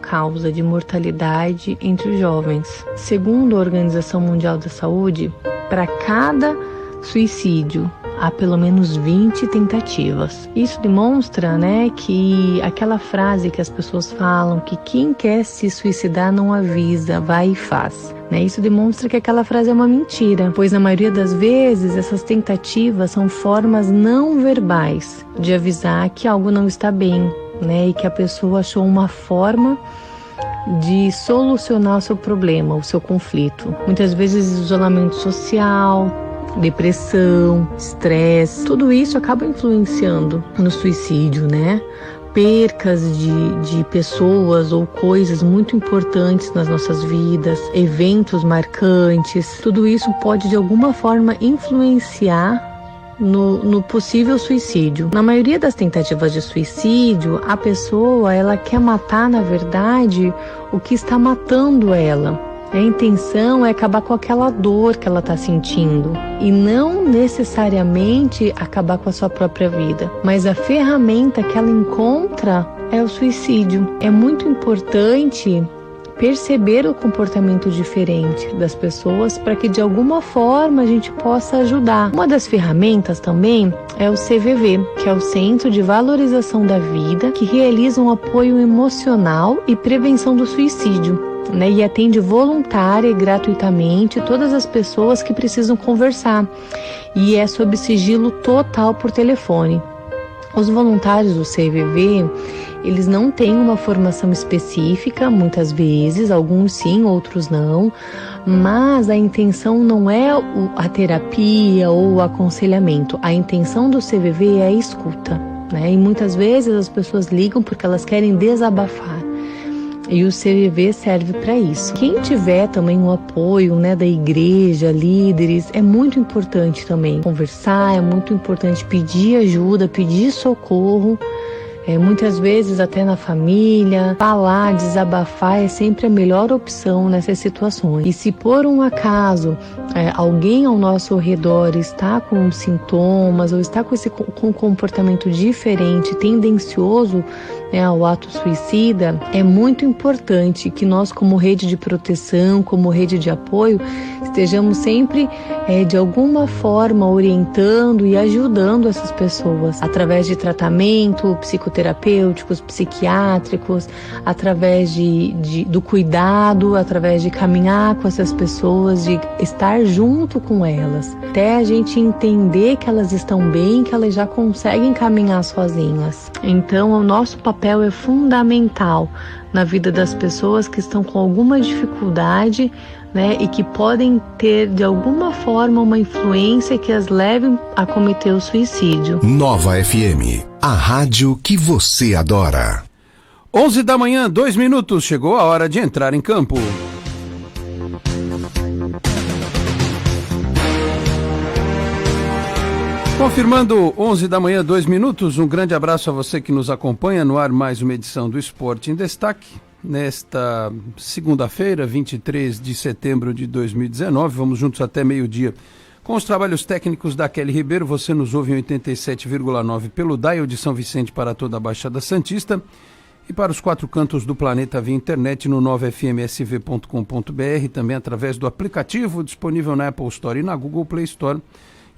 causa de mortalidade entre os jovens. Segundo a Organização Mundial da Saúde, para cada suicídio há pelo menos 20 tentativas. Isso demonstra, que aquela frase que as pessoas falam, que quem quer se suicidar não avisa, vai e faz. Isso demonstra que aquela frase é uma mentira, pois na maioria das vezes essas tentativas são formas não verbais de avisar que algo não está bem, e que a pessoa achou uma forma de solucionar o seu problema, o seu conflito. Muitas vezes isolamento social, depressão, estresse, tudo isso acaba influenciando no suicídio, Percas de pessoas ou coisas muito importantes nas nossas vidas, eventos marcantes, tudo isso pode de alguma forma influenciar no possível suicídio. Na maioria das tentativas de suicídio, a pessoa ela quer matar, na verdade, o que está matando ela. A intenção é acabar com aquela dor que ela está sentindo e não necessariamente acabar com a sua própria vida. Mas a ferramenta que ela encontra é o suicídio. É muito importante perceber o comportamento diferente das pessoas para que de alguma forma a gente possa ajudar. Uma das ferramentas também é o CVV, que é o Centro de Valorização da Vida, que realiza um apoio emocional e prevenção do suicídio. E atende voluntária e gratuitamente todas as pessoas que precisam conversar. E é sob sigilo total por telefone. Os voluntários do CVV, eles não têm uma formação específica, muitas vezes, alguns sim, outros não, mas a intenção não é a terapia ou o aconselhamento. A intenção do CVV é a escuta, E muitas vezes as pessoas ligam porque elas querem desabafar. E o CVV serve para isso. Quem tiver também o apoio da igreja, líderes, é muito importante também conversar, é muito importante pedir ajuda, pedir socorro. Muitas vezes até na família, falar, desabafar é sempre a melhor opção nessas situações. E se por um acaso alguém ao nosso redor está com sintomas ou está com um comportamento diferente, tendencioso ao ato suicida, é muito importante que nós, como rede de proteção, como rede de apoio, estejamos sempre de alguma forma orientando e ajudando essas pessoas através de tratamento psicoterapêuticos, psiquiátricos, através do cuidado, através de caminhar com essas pessoas, de estar junto com elas, até a gente entender que elas estão bem, que elas já conseguem caminhar sozinhas. Então, o nosso papel é fundamental na vida das pessoas que estão com alguma dificuldade, e que podem ter de alguma forma uma influência que as leve a cometer o suicídio. Nova FM, a rádio que você adora. 11 da manhã, 2 minutos, chegou a hora de entrar em campo. Confirmando 11 da manhã, 2 minutos, um grande abraço a você que nos acompanha no ar, mais uma edição do Esporte em Destaque. Nesta segunda-feira, 23 de setembro de 2019, vamos juntos até meio-dia com os trabalhos técnicos da Kelly Ribeiro. Você nos ouve em 87,9 pelo dial de São Vicente para toda a Baixada Santista e para os 4 cantos do planeta via internet no 9fmsv.com.br, também através do aplicativo disponível na Apple Store e na Google Play Store.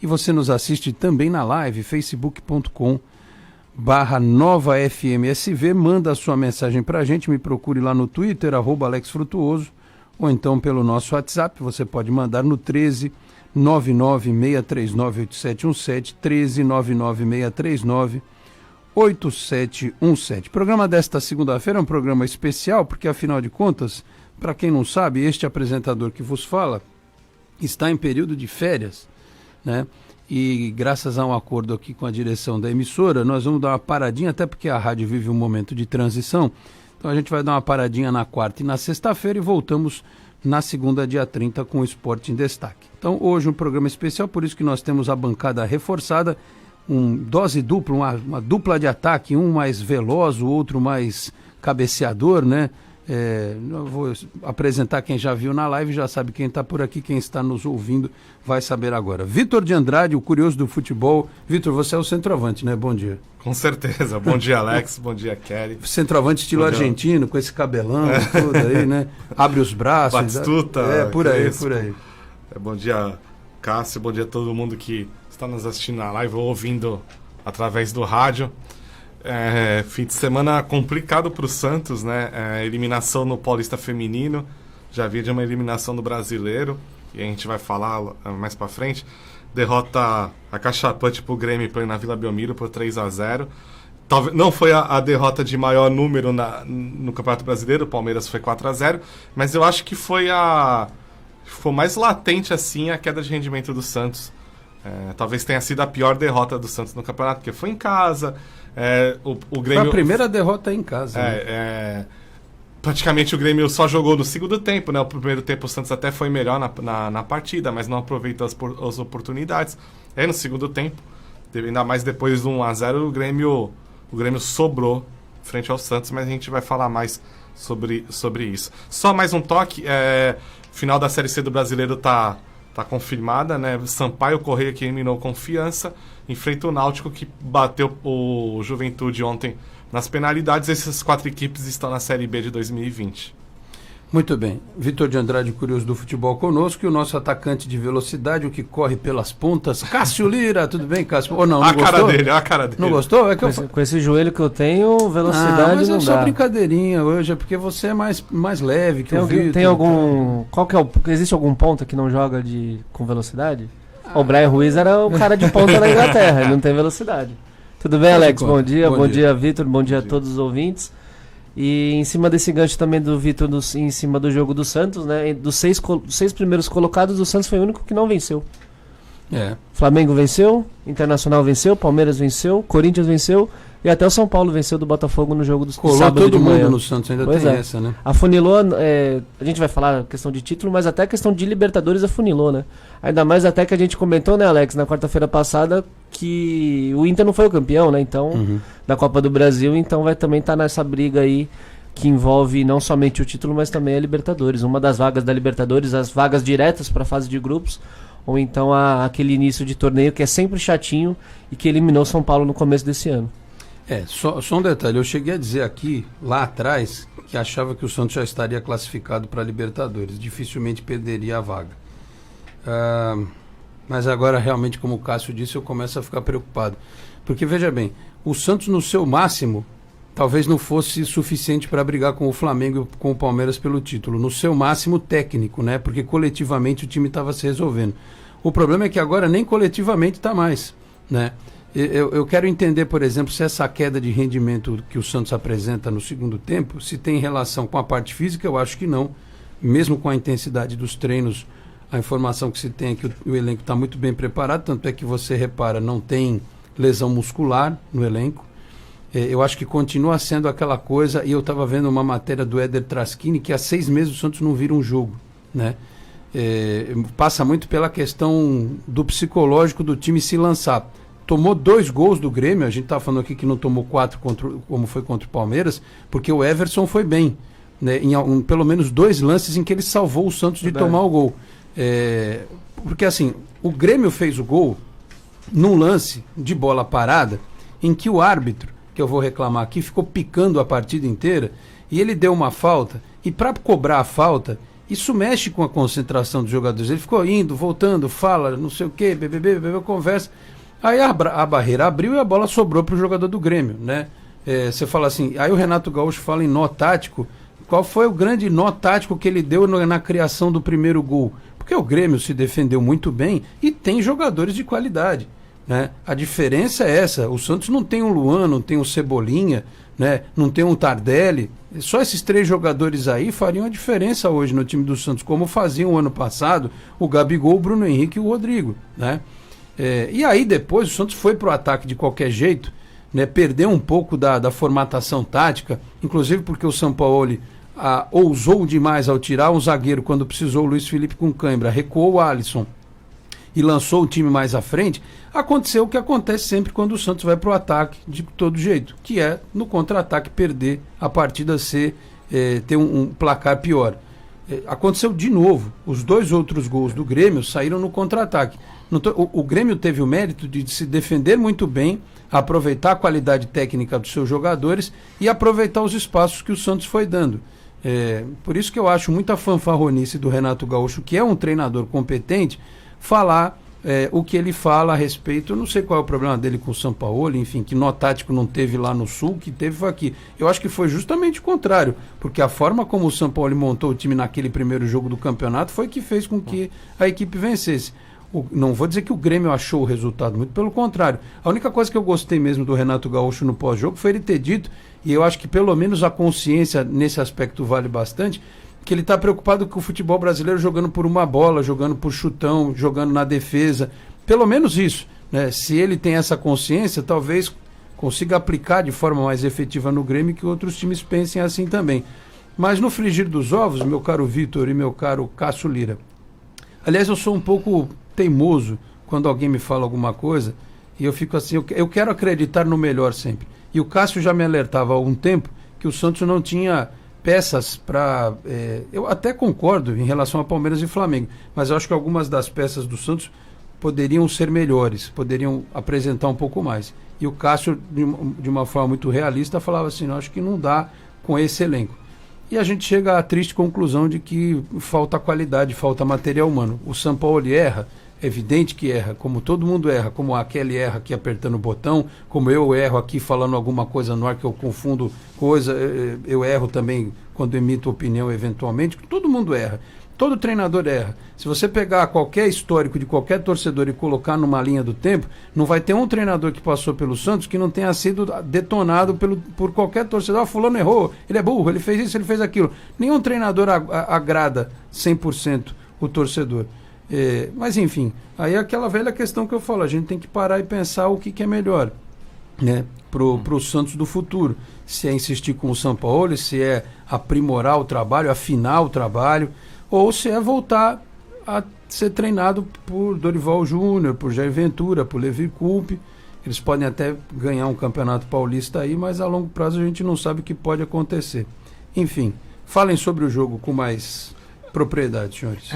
E você nos assiste também na live, facebook.com/NovaFMSV. Manda a sua mensagem para a gente, me procure lá no Twitter, @AlexFrutuoso, ou então pelo nosso WhatsApp. Você pode mandar no 13 996398717, 13 996398717. O programa desta segunda-feira é um programa especial, porque afinal de contas, para quem não sabe, este apresentador que vos fala está em período de férias, E graças a um acordo aqui com a direção da emissora, nós vamos dar uma paradinha, até porque a rádio vive um momento de transição. Então a gente vai dar uma paradinha na quarta e na sexta-feira e voltamos na segunda, dia 30, com o Esporte em Destaque. Então hoje um programa especial, por isso que nós temos a bancada reforçada, dose dupla, uma dupla de ataque, um mais veloz, o outro mais cabeceador, Eu vou apresentar quem já viu na live, já sabe quem está por aqui, quem está nos ouvindo vai saber agora. Vitor de Andrade, o curioso do futebol. Vitor, você é o centroavante, né? Bom dia. Com certeza. Bom dia, Alex. Bom dia, Kelly. Centroavante estilo argentino, com esse cabelão tudo aí, né? Abre os braços. Batistuta. Por aí. Bom dia, Cássio. Bom dia a todo mundo que está nos assistindo na live ou ouvindo através do rádio. Fim de semana complicado para o Santos, né? Eliminação no Paulista Feminino, já havia de uma eliminação no Brasileiro, e a gente vai falar mais para frente. Derrota acachapante para o Grêmio na Vila Belmiro por 3-0. Talvez, não foi a derrota de maior número no Campeonato Brasileiro, o Palmeiras foi 4-0, mas eu acho que foi mais latente assim a queda de rendimento do Santos. Talvez tenha sido a pior derrota do Santos no campeonato, porque foi em casa. O Grêmio, foi a primeira derrota em casa. Praticamente o Grêmio só jogou no segundo tempo, né? O primeiro tempo o Santos até foi melhor na partida, mas não aproveitou as oportunidades. No segundo tempo, ainda mais depois do 1-0, o Grêmio sobrou frente ao Santos, mas a gente vai falar mais sobre isso. Só mais um toque, final da Série C do Brasileiro tá confirmada, né? Sampaio Corrêa, que eliminou Confiança, enfrenta o Náutico, que bateu o Juventude ontem nas penalidades. Essas 4 equipes estão na Série B de 2020. Muito bem. Vitor de Andrade, curioso do futebol conosco, e o nosso atacante de velocidade, o que corre pelas pontas, Cássio Lira. Tudo bem, Cássio? Ou não gostou? A cara dele. Não gostou? Com esse joelho que eu tenho, velocidade mas não é só dá. brincadeirinha hoje, é porque você é mais leve que o Vitor. Tem algum... Existe algum ponta que não joga com velocidade? O Brian Ruiz era o cara de ponta na Inglaterra, ele não tem velocidade. Tudo bem, Alex? Bom dia, Vitor, bom dia a todos os ouvintes. E em cima desse gancho também do Vitor, em cima do jogo do Santos, né? Dos 6 primeiros colocados, o Santos foi o único que não venceu. Flamengo venceu, Internacional venceu, Palmeiras venceu, Corinthians venceu e até o São Paulo venceu do Botafogo no jogo do sábado todo de manhã. mundo no Santos, ainda pois tem essa, né? Afunilou, a gente vai falar questão de título, mas até a questão de Libertadores afunilou, né? Ainda mais até que a gente comentou, né, Alex, na quarta-feira passada, que o Inter não foi o campeão, né? Então, da Copa do Brasil, então vai também estar nessa briga aí que envolve não somente o título, mas também a Libertadores. Uma das vagas da Libertadores, as vagas diretas para a fase de grupos, ou então aquele início de torneio que é sempre chatinho e que eliminou São Paulo no começo desse ano. Só um detalhe, eu cheguei a dizer aqui, lá atrás, que achava que o Santos já estaria classificado para a Libertadores, dificilmente perderia a vaga. Mas agora, realmente, como o Cássio disse, eu começo a ficar preocupado. Porque, veja bem, o Santos no seu máximo, talvez não fosse suficiente para brigar com o Flamengo e com o Palmeiras pelo título. No seu máximo técnico, né? Porque coletivamente o time estava se resolvendo. O problema é que agora nem coletivamente está mais, né? Eu quero entender, por exemplo, se essa queda de rendimento que o Santos apresenta no segundo tempo, se tem relação com a parte física. Eu acho que não. Mesmo com a intensidade dos treinos, a informação que se tem é que o elenco está muito bem preparado, tanto é que você repara, não tem lesão muscular no elenco. Eu acho que continua sendo aquela coisa, e eu estava vendo uma matéria do Éder Traschini, que há 6 meses o Santos não vira um jogo, né? Passa muito pela questão do psicológico do time se lançar. Tomou 2 gols do Grêmio, a gente está falando aqui que não tomou 4 como foi contra o Palmeiras, porque o Everson foi bem, né? Em pelo menos 2 lances em que ele salvou o Santos de tomar o gol. Porque assim, o Grêmio fez o gol num lance de bola parada, em que o árbitro, que eu vou reclamar aqui, ficou picando a partida inteira, e ele deu uma falta, e para cobrar a falta, isso mexe com a concentração dos jogadores. Ele ficou indo, voltando, fala, não sei o que, bebê, conversa. Aí a barreira abriu e a bola sobrou para o jogador do Grêmio, né? Você fala assim, aí o Renato Gaúcho fala em nó tático. Qual foi o grande nó tático que ele deu na criação do primeiro gol? Porque o Grêmio se defendeu muito bem e tem jogadores de qualidade, né? A diferença é essa, o Santos não tem um Luan, não tem um Cebolinha, né? Não tem um Tardelli. Só esses 3 jogadores aí fariam a diferença hoje no time do Santos, como faziam o ano passado o Gabigol, o Bruno Henrique e o Rodrigo, né? E aí depois o Santos foi para o ataque de qualquer jeito, né? Perdeu um pouco da formatação tática, inclusive porque o Sampaoli ousou demais ao tirar um zagueiro quando precisou o Luiz Felipe com cãibra, recuou o Alisson e lançou o time mais à frente. Aconteceu o que acontece sempre quando o Santos vai para o ataque de todo jeito, que é no contra-ataque perder a partida, ser ter um placar pior. Aconteceu de novo. Os 2 outros gols do Grêmio saíram no contra-ataque. O Grêmio teve o mérito de se defender muito bem, aproveitar a qualidade técnica dos seus jogadores e aproveitar os espaços que o Santos foi dando. Por isso que eu acho muita fanfarronice do Renato Gaúcho, que é um treinador competente, falar o que ele fala a respeito. Eu não sei qual é o problema dele com o Sampaoli, enfim, que nó tático não teve lá no Sul, que teve foi aqui. Eu acho que foi justamente o contrário, porque a forma como o Sampaoli montou o time naquele primeiro jogo do campeonato foi que fez com que a equipe vencesse. Não vou dizer que o Grêmio achou o resultado, muito pelo contrário. A única coisa que eu gostei mesmo do Renato Gaúcho no pós-jogo foi ele ter dito, e eu acho que pelo menos a consciência nesse aspecto vale bastante, que ele está preocupado com o futebol brasileiro jogando por uma bola, jogando por chutão, jogando na defesa. Pelo menos isso, né? Se ele tem essa consciência, talvez consiga aplicar de forma mais efetiva no Grêmio, que outros times pensem assim também. Mas no frigir dos ovos, meu caro Vitor e meu caro Cássio Lira, aliás, eu sou um pouco teimoso quando alguém me fala alguma coisa e eu fico assim, eu quero acreditar no melhor sempre. E o Cássio já me alertava há algum tempo que o Santos não tinha peças para... eu até concordo em relação a Palmeiras e Flamengo, mas eu acho que algumas das peças do Santos poderiam ser melhores, poderiam apresentar um pouco mais. E o Cássio, de uma forma muito realista, falava assim, acho que não dá com esse elenco. E a gente chega à triste conclusão de que falta qualidade, falta material humano. O Sampaoli erra, é evidente que erra, como todo mundo erra, como a Kelly erra aqui apertando o botão, como eu erro aqui falando alguma coisa no ar que eu confundo coisa, eu erro também quando emito opinião eventualmente, todo mundo erra. Todo treinador erra. Se você pegar qualquer histórico de qualquer torcedor e colocar numa linha do tempo, não vai ter um treinador que passou pelo Santos que não tenha sido detonado por qualquer torcedor. Fulano errou, ele é burro, ele fez isso, ele fez aquilo. Nenhum treinador agrada 100% o torcedor. Mas enfim, aí é aquela velha questão que eu falo, a gente tem que parar e pensar o que é melhor, né, pro Santos do futuro. Se é insistir com o Sampaoli, se é aprimorar o trabalho, afinar o trabalho, ou se é voltar a ser treinado por Dorival Júnior, por Jair Ventura, por Levi Coupe. Eles podem até ganhar um campeonato paulista aí, mas a longo prazo a gente não sabe o que pode acontecer. Enfim, falem sobre o jogo com mais propriedade, senhores.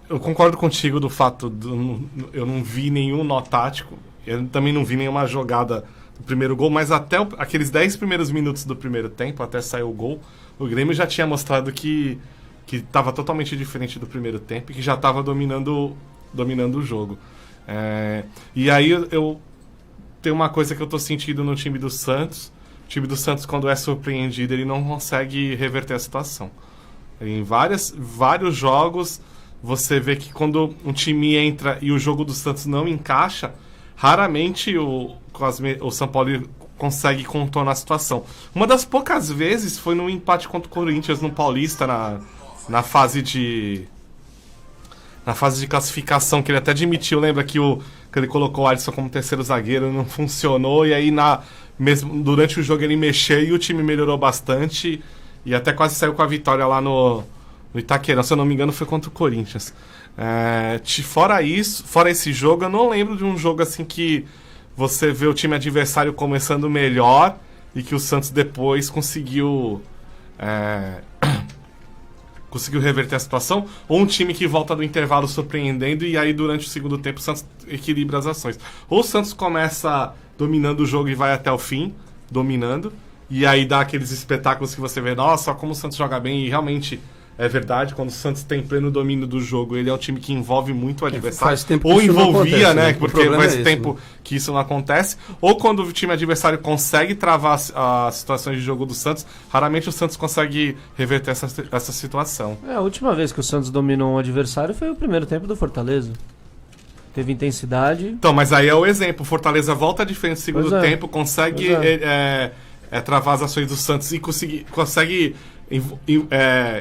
Eu concordo contigo do fato eu não vi nenhum nó tático, eu também não vi nenhuma jogada do primeiro gol, mas até aqueles 10 primeiros minutos do primeiro tempo, até sair o gol, o Grêmio já tinha mostrado que estava totalmente diferente do primeiro tempo e que já estava dominando o jogo. E aí eu tenho uma coisa que eu estou sentindo no time do Santos. O time do Santos, quando é surpreendido, ele não consegue reverter a situação. Em vários jogos, você vê que quando um time entra e o jogo do Santos não encaixa, raramente o Sampaoli consegue contornar a situação. Uma das poucas vezes foi no empate contra o Corinthians no Paulista, na fase de classificação, que ele até admitiu, lembra que ele colocou o Alisson como terceiro zagueiro, não funcionou, e aí mesmo durante o jogo ele mexeu e o time melhorou bastante, e até quase saiu com a vitória lá no Itaquerão, se eu não me engano foi contra o Corinthians. Fora esse jogo, eu não lembro de um jogo assim que você vê o time adversário começando melhor e que o Santos depois conseguiu reverter a situação, ou um time que volta do intervalo surpreendendo e aí durante o segundo tempo o Santos equilibra as ações. Ou o Santos começa dominando o jogo e vai até o fim, dominando, e aí dá aqueles espetáculos que você vê, nossa, como o Santos joga bem, e realmente é verdade, quando o Santos tem pleno domínio do jogo, ele é um time que envolve muito o adversário. Faz tempo ou que isso envolvia, não acontece, né? Porque faz tempo né? que isso não acontece. Ou quando o time adversário consegue travar as situações de jogo do Santos, raramente o Santos consegue reverter essa situação. A última vez que o Santos dominou um adversário foi o primeiro tempo do Fortaleza. Teve intensidade. Então, mas aí é o exemplo. O Fortaleza volta diferente no segundo tempo, consegue travar as ações do Santos e consegue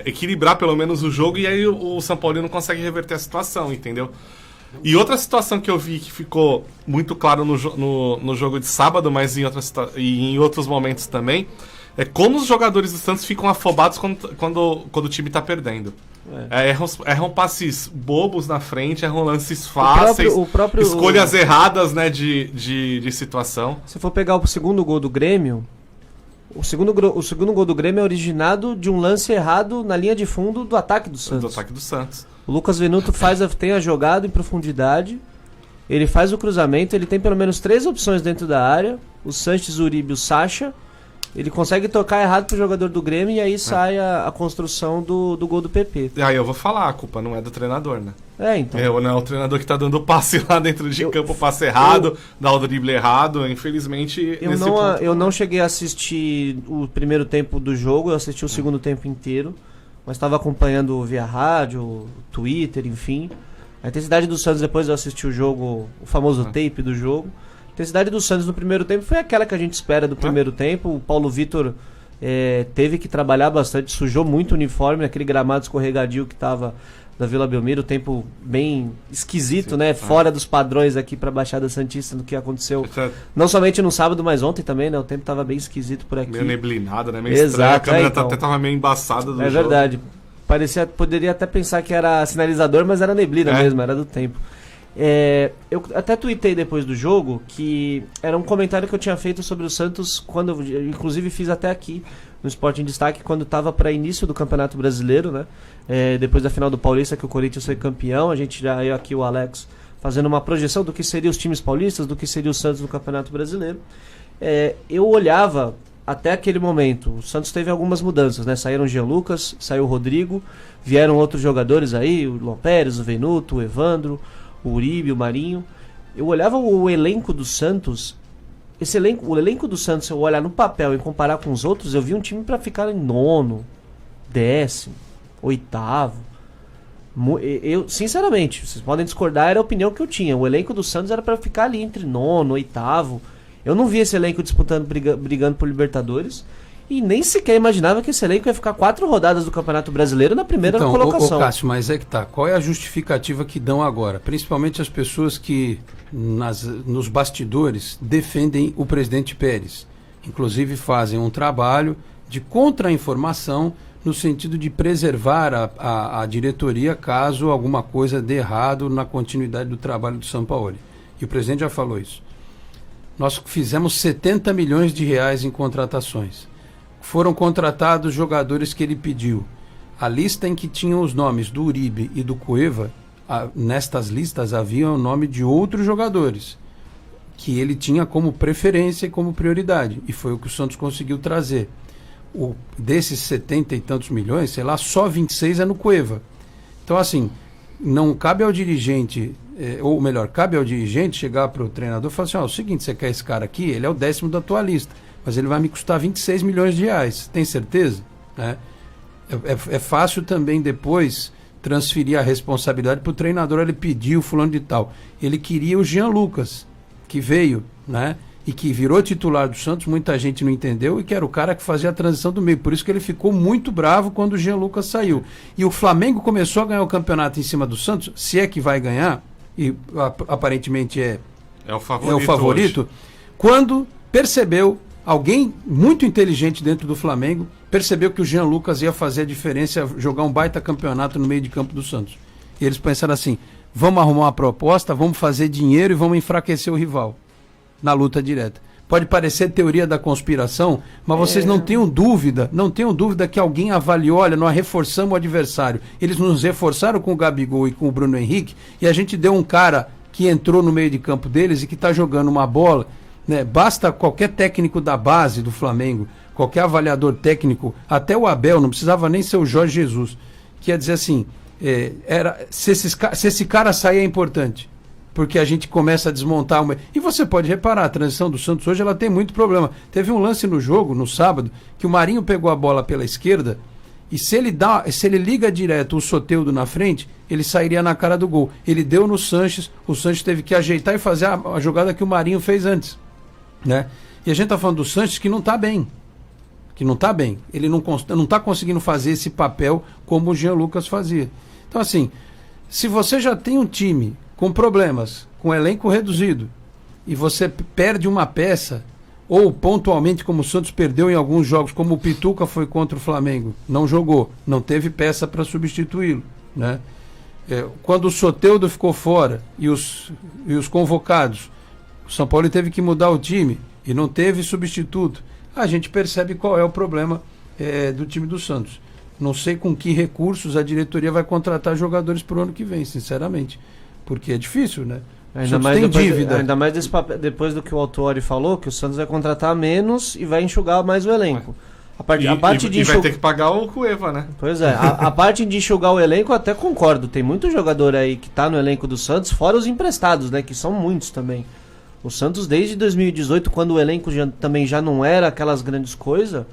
equilibrar pelo menos o jogo, e aí o São Paulo não consegue reverter a situação, entendeu? E outra situação que eu vi que ficou muito claro no jogo de sábado, mas em outros momentos também, é como os jogadores do Santos ficam afobados quando o time está perdendo. Erram passes bobos na frente, erram lances fáceis, escolhas erradas, né, de situação. Se for pegar o segundo gol do Grêmio, O segundo gol do Grêmio é originado de um lance errado na linha de fundo do ataque do Santos. Do ataque do Santos. O Lucas Venuto tem a jogada em profundidade, ele faz o cruzamento, ele tem pelo menos 3 opções dentro da área, o Sanches, o Uribe e o Sacha. Ele consegue tocar errado pro jogador do Grêmio e aí sai a construção do gol do PP. E aí eu vou falar, a culpa não é do treinador, né? Então. Não é o treinador que tá dando o passe lá dentro de campo, o passe errado, dá o drible errado, infelizmente... Eu não cheguei a assistir o primeiro tempo do jogo, eu assisti o segundo tempo inteiro, mas estava acompanhando via rádio, Twitter, enfim. A intensidade do Santos, depois eu assisti o jogo, o famoso tape do jogo. A intensidade do Santos no primeiro tempo foi aquela que a gente espera do primeiro tempo. O Paulo Vitor teve que trabalhar bastante, sujou muito o uniforme, aquele gramado escorregadio que estava da Vila Belmiro, o tempo bem esquisito, né? Fora dos padrões aqui para a Baixada Santista do que aconteceu. Não somente no sábado, mas ontem também, né? O tempo estava bem esquisito por aqui. Meio neblinado, né? Meio estranho. A câmera até estava meio embaçada do jogo. É verdade. Poderia até pensar que era sinalizador, mas era neblina mesmo, era do tempo. Eu até tuitei depois do jogo que era um comentário que eu tinha feito sobre o Santos quando eu inclusive fiz até aqui no Sport em Destaque quando estava para início do Campeonato Brasileiro, né? Depois da final do Paulista que o Corinthians foi campeão, a gente eu aqui o Alex fazendo uma projeção do que seriam os times paulistas, do que seria o Santos no Campeonato Brasileiro. Eu olhava até aquele momento, o Santos teve algumas mudanças, né? Saíram o Jean Lucas, saiu o Rodrigo, vieram outros jogadores aí, o Lon Pérez, o Venuto, o Evandro, o Uribe, o Marinho. Eu olhava o elenco do Santos, o elenco do Santos, se eu olhar no papel e comparar com os outros, eu vi um time para ficar em 9º, 10º, 8º. Eu, sinceramente, vocês podem discordar, era a opinião que eu tinha. O elenco do Santos era para ficar ali entre 9º, 8º. Eu não vi esse elenco disputando, brigando por Libertadores. E nem sequer imaginava que esse elenco ia ficar 4 rodadas do Campeonato Brasileiro na primeira colocação. Cássio, mas é que tá. Qual é a justificativa que dão agora? Principalmente as pessoas que nos bastidores defendem o presidente Pérez. Inclusive fazem um trabalho de contra-informação no sentido de preservar a diretoria caso alguma coisa dê errado na continuidade do trabalho do Sampaoli. E o presidente já falou isso. Nós fizemos 70 milhões de reais em contratações. Foram contratados jogadores que ele pediu. A lista em que tinham os nomes do Uribe e do Cueva, nestas listas havia o nome de outros jogadores que ele tinha como preferência e como prioridade. E foi o que o Santos conseguiu trazer. Desses 70 e tantos milhões, sei lá, só 26 é no Cueva. Então, assim, não cabe ao dirigente, ou melhor, cabe ao dirigente chegar para o treinador e falar assim, é o seguinte, você quer esse cara aqui? Ele é o 10º da tua lista. Mas ele vai me custar 26 milhões de reais. Tem certeza? É fácil também depois transferir a responsabilidade para o treinador. Ele pediu fulano de tal. Ele queria o Jean Lucas, que veio, né? E que virou titular do Santos. Muita gente não entendeu e que era o cara que fazia a transição do meio. Por isso que ele ficou muito bravo quando o Jean Lucas saiu. E o Flamengo começou a ganhar o campeonato em cima do Santos, se é que vai ganhar, e aparentemente é o favorito, quando percebeu. Alguém muito inteligente dentro do Flamengo percebeu que o Jean Lucas ia fazer a diferença, jogar um baita campeonato no meio de campo do Santos. E eles pensaram assim, vamos arrumar uma proposta, vamos fazer dinheiro e vamos enfraquecer o rival na luta direta. Pode parecer teoria da conspiração, mas vocês não tenham dúvida que alguém avaliou, olha, nós reforçamos o adversário. Eles nos reforçaram com o Gabigol e com o Bruno Henrique e a gente deu um cara que entrou no meio de campo deles e que está jogando uma bola. Né? Basta qualquer técnico da base do Flamengo, qualquer avaliador técnico, até o Abel, não precisava nem ser o Jorge Jesus, que ia dizer assim, se esse cara sair é importante, porque a gente começa a desmontar E você pode reparar, a transição do Santos hoje ela tem muito problema. Teve um lance no jogo, no sábado, que o Marinho pegou a bola pela esquerda e se ele liga direto o Soteldo na frente, ele sairia na cara do gol. Ele deu no Sanches, o Sanches teve que ajeitar e fazer a jogada que o Marinho fez antes. Né? E a gente está falando do Sanches que não está bem. Ele não está conseguindo fazer esse papel como o Jean Lucas fazia. Então, assim, se você já tem um time com problemas, com elenco reduzido, e você perde uma peça, ou pontualmente, como o Santos perdeu em alguns jogos, como o Pituca foi contra o Flamengo, não jogou, não teve peça para substituí-lo. Né? Quando o Soteldo ficou fora e os convocados, o São Paulo teve que mudar o time e não teve substituto. a gente percebe qual é o problema do time do Santos. Não sei com que recursos a diretoria vai contratar jogadores para o ano que vem, sinceramente. Porque é difícil, né? Ainda mais, tem dívida. Ainda mais depois do que o Autori falou, que o Santos vai contratar menos e vai enxugar mais o elenco. A parte de vai ter que pagar o Cueva, né? Pois é, a parte de enxugar o elenco eu até concordo. Tem muito jogador aí que tá no elenco do Santos, fora os emprestados, né? Que são muitos também. O Santos desde 2018, quando o elenco também já não era aquelas grandes coisas.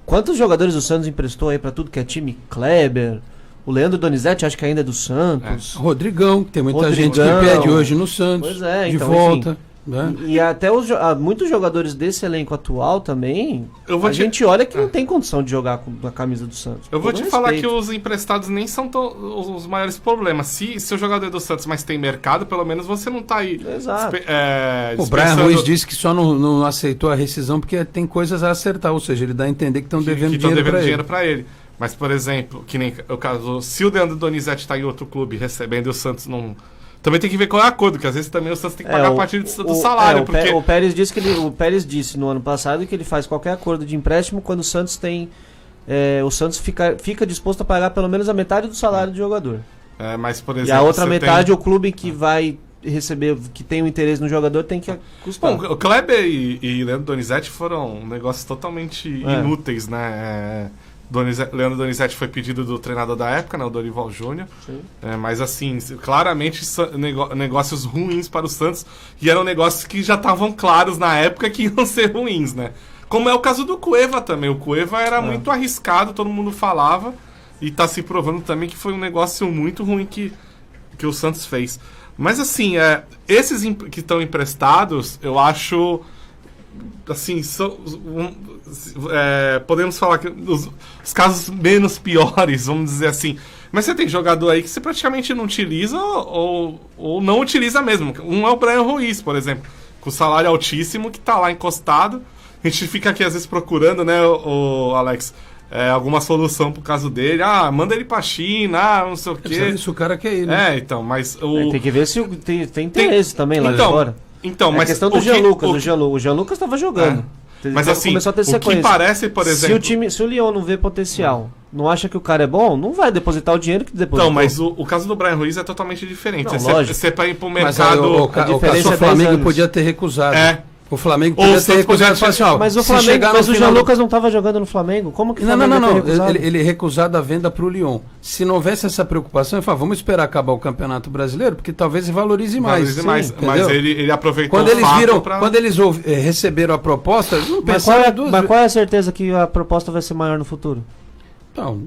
Quantos jogadores o Santos emprestou aí pra tudo que é time? Kleber, o Leandro Donizete acho que ainda é do Santos. Rodrigão, que tem muita gente que pede hoje no Santos. Pois é, de então, volta. Enfim, né? E até muitos jogadores desse elenco atual também, gente olha que não tem condição de jogar com a camisa do Santos. Eu vou te falar que os emprestados nem são os maiores problemas. Se o jogador é do Santos, mas tem mercado, pelo menos você não tá aí. Exato. O Brian Ruiz disse que só não aceitou a rescisão porque tem coisas a acertar, ou seja, ele dá a entender que estão devendo dinheiro para ele. Mas, por exemplo, que nem o caso, se o Leandro Donizete está em outro clube recebendo e o Santos não... Também tem que ver qual é o acordo, porque às vezes também o Santos tem que pagar a partir do salário. O Pérez disse o Pérez disse no ano passado que ele faz qualquer acordo de empréstimo quando o Santos tem... o Santos fica disposto a pagar pelo menos a metade do salário do jogador. Mas, por exemplo, e a outra metade o clube que vai receber, que tem um interesse no jogador, tem que custar. Bom, o Kleber e Leandro Donizete foram negócios totalmente inúteis, né? Leandro Donizete foi pedido do treinador da época, né, o Dorival Júnior. Mas assim, claramente negócios ruins para o Santos, e eram negócios que já estavam claros na época que iam ser ruins, né? Como é o caso do Cueva também. O Cueva era muito arriscado, todo mundo falava, e está se provando também que foi um negócio muito ruim que o Santos fez. Mas assim, esses que estão emprestados, eu acho... Assim, podemos falar que os casos menos piores, vamos dizer assim. Mas você tem jogador aí que você praticamente não utiliza ou não utiliza mesmo. Um é o Brian Ruiz, por exemplo, com salário altíssimo, que tá lá encostado. A gente fica aqui às vezes procurando, né, o Alex, alguma solução pro caso dele. Manda ele pra China, não sei o quê. Isso o cara quer ir, né? Então, mas... Tem que ver se tem interesse também lá de fora. Então, mas a questão do Jean Lucas, o Jean Lucas estava jogando. Mas assim, começou a ter o que parece, por exemplo... Se o Lyon não vê potencial, não acha que o cara é bom, não vai depositar o dinheiro que depositou. Não, mas o caso do Brian Ruiz é totalmente diferente. Lógico. Você para ir pro mercado... Mas o Flamengo podia ter recusado. O Flamengo podia ter recusado e falar assim, mas o Jean Lucas não estava jogando no Flamengo? Como que o Flamengo não. Ele recusado a venda para o Lyon. Se não houvesse essa preocupação, ele falou, vamos esperar acabar o Campeonato Brasileiro, porque talvez valorize mais. Mas ele aproveitou Quando eles receberam a proposta, eles não pensaram duas vezes. Mas qual é a certeza que a proposta vai ser maior no futuro? Não,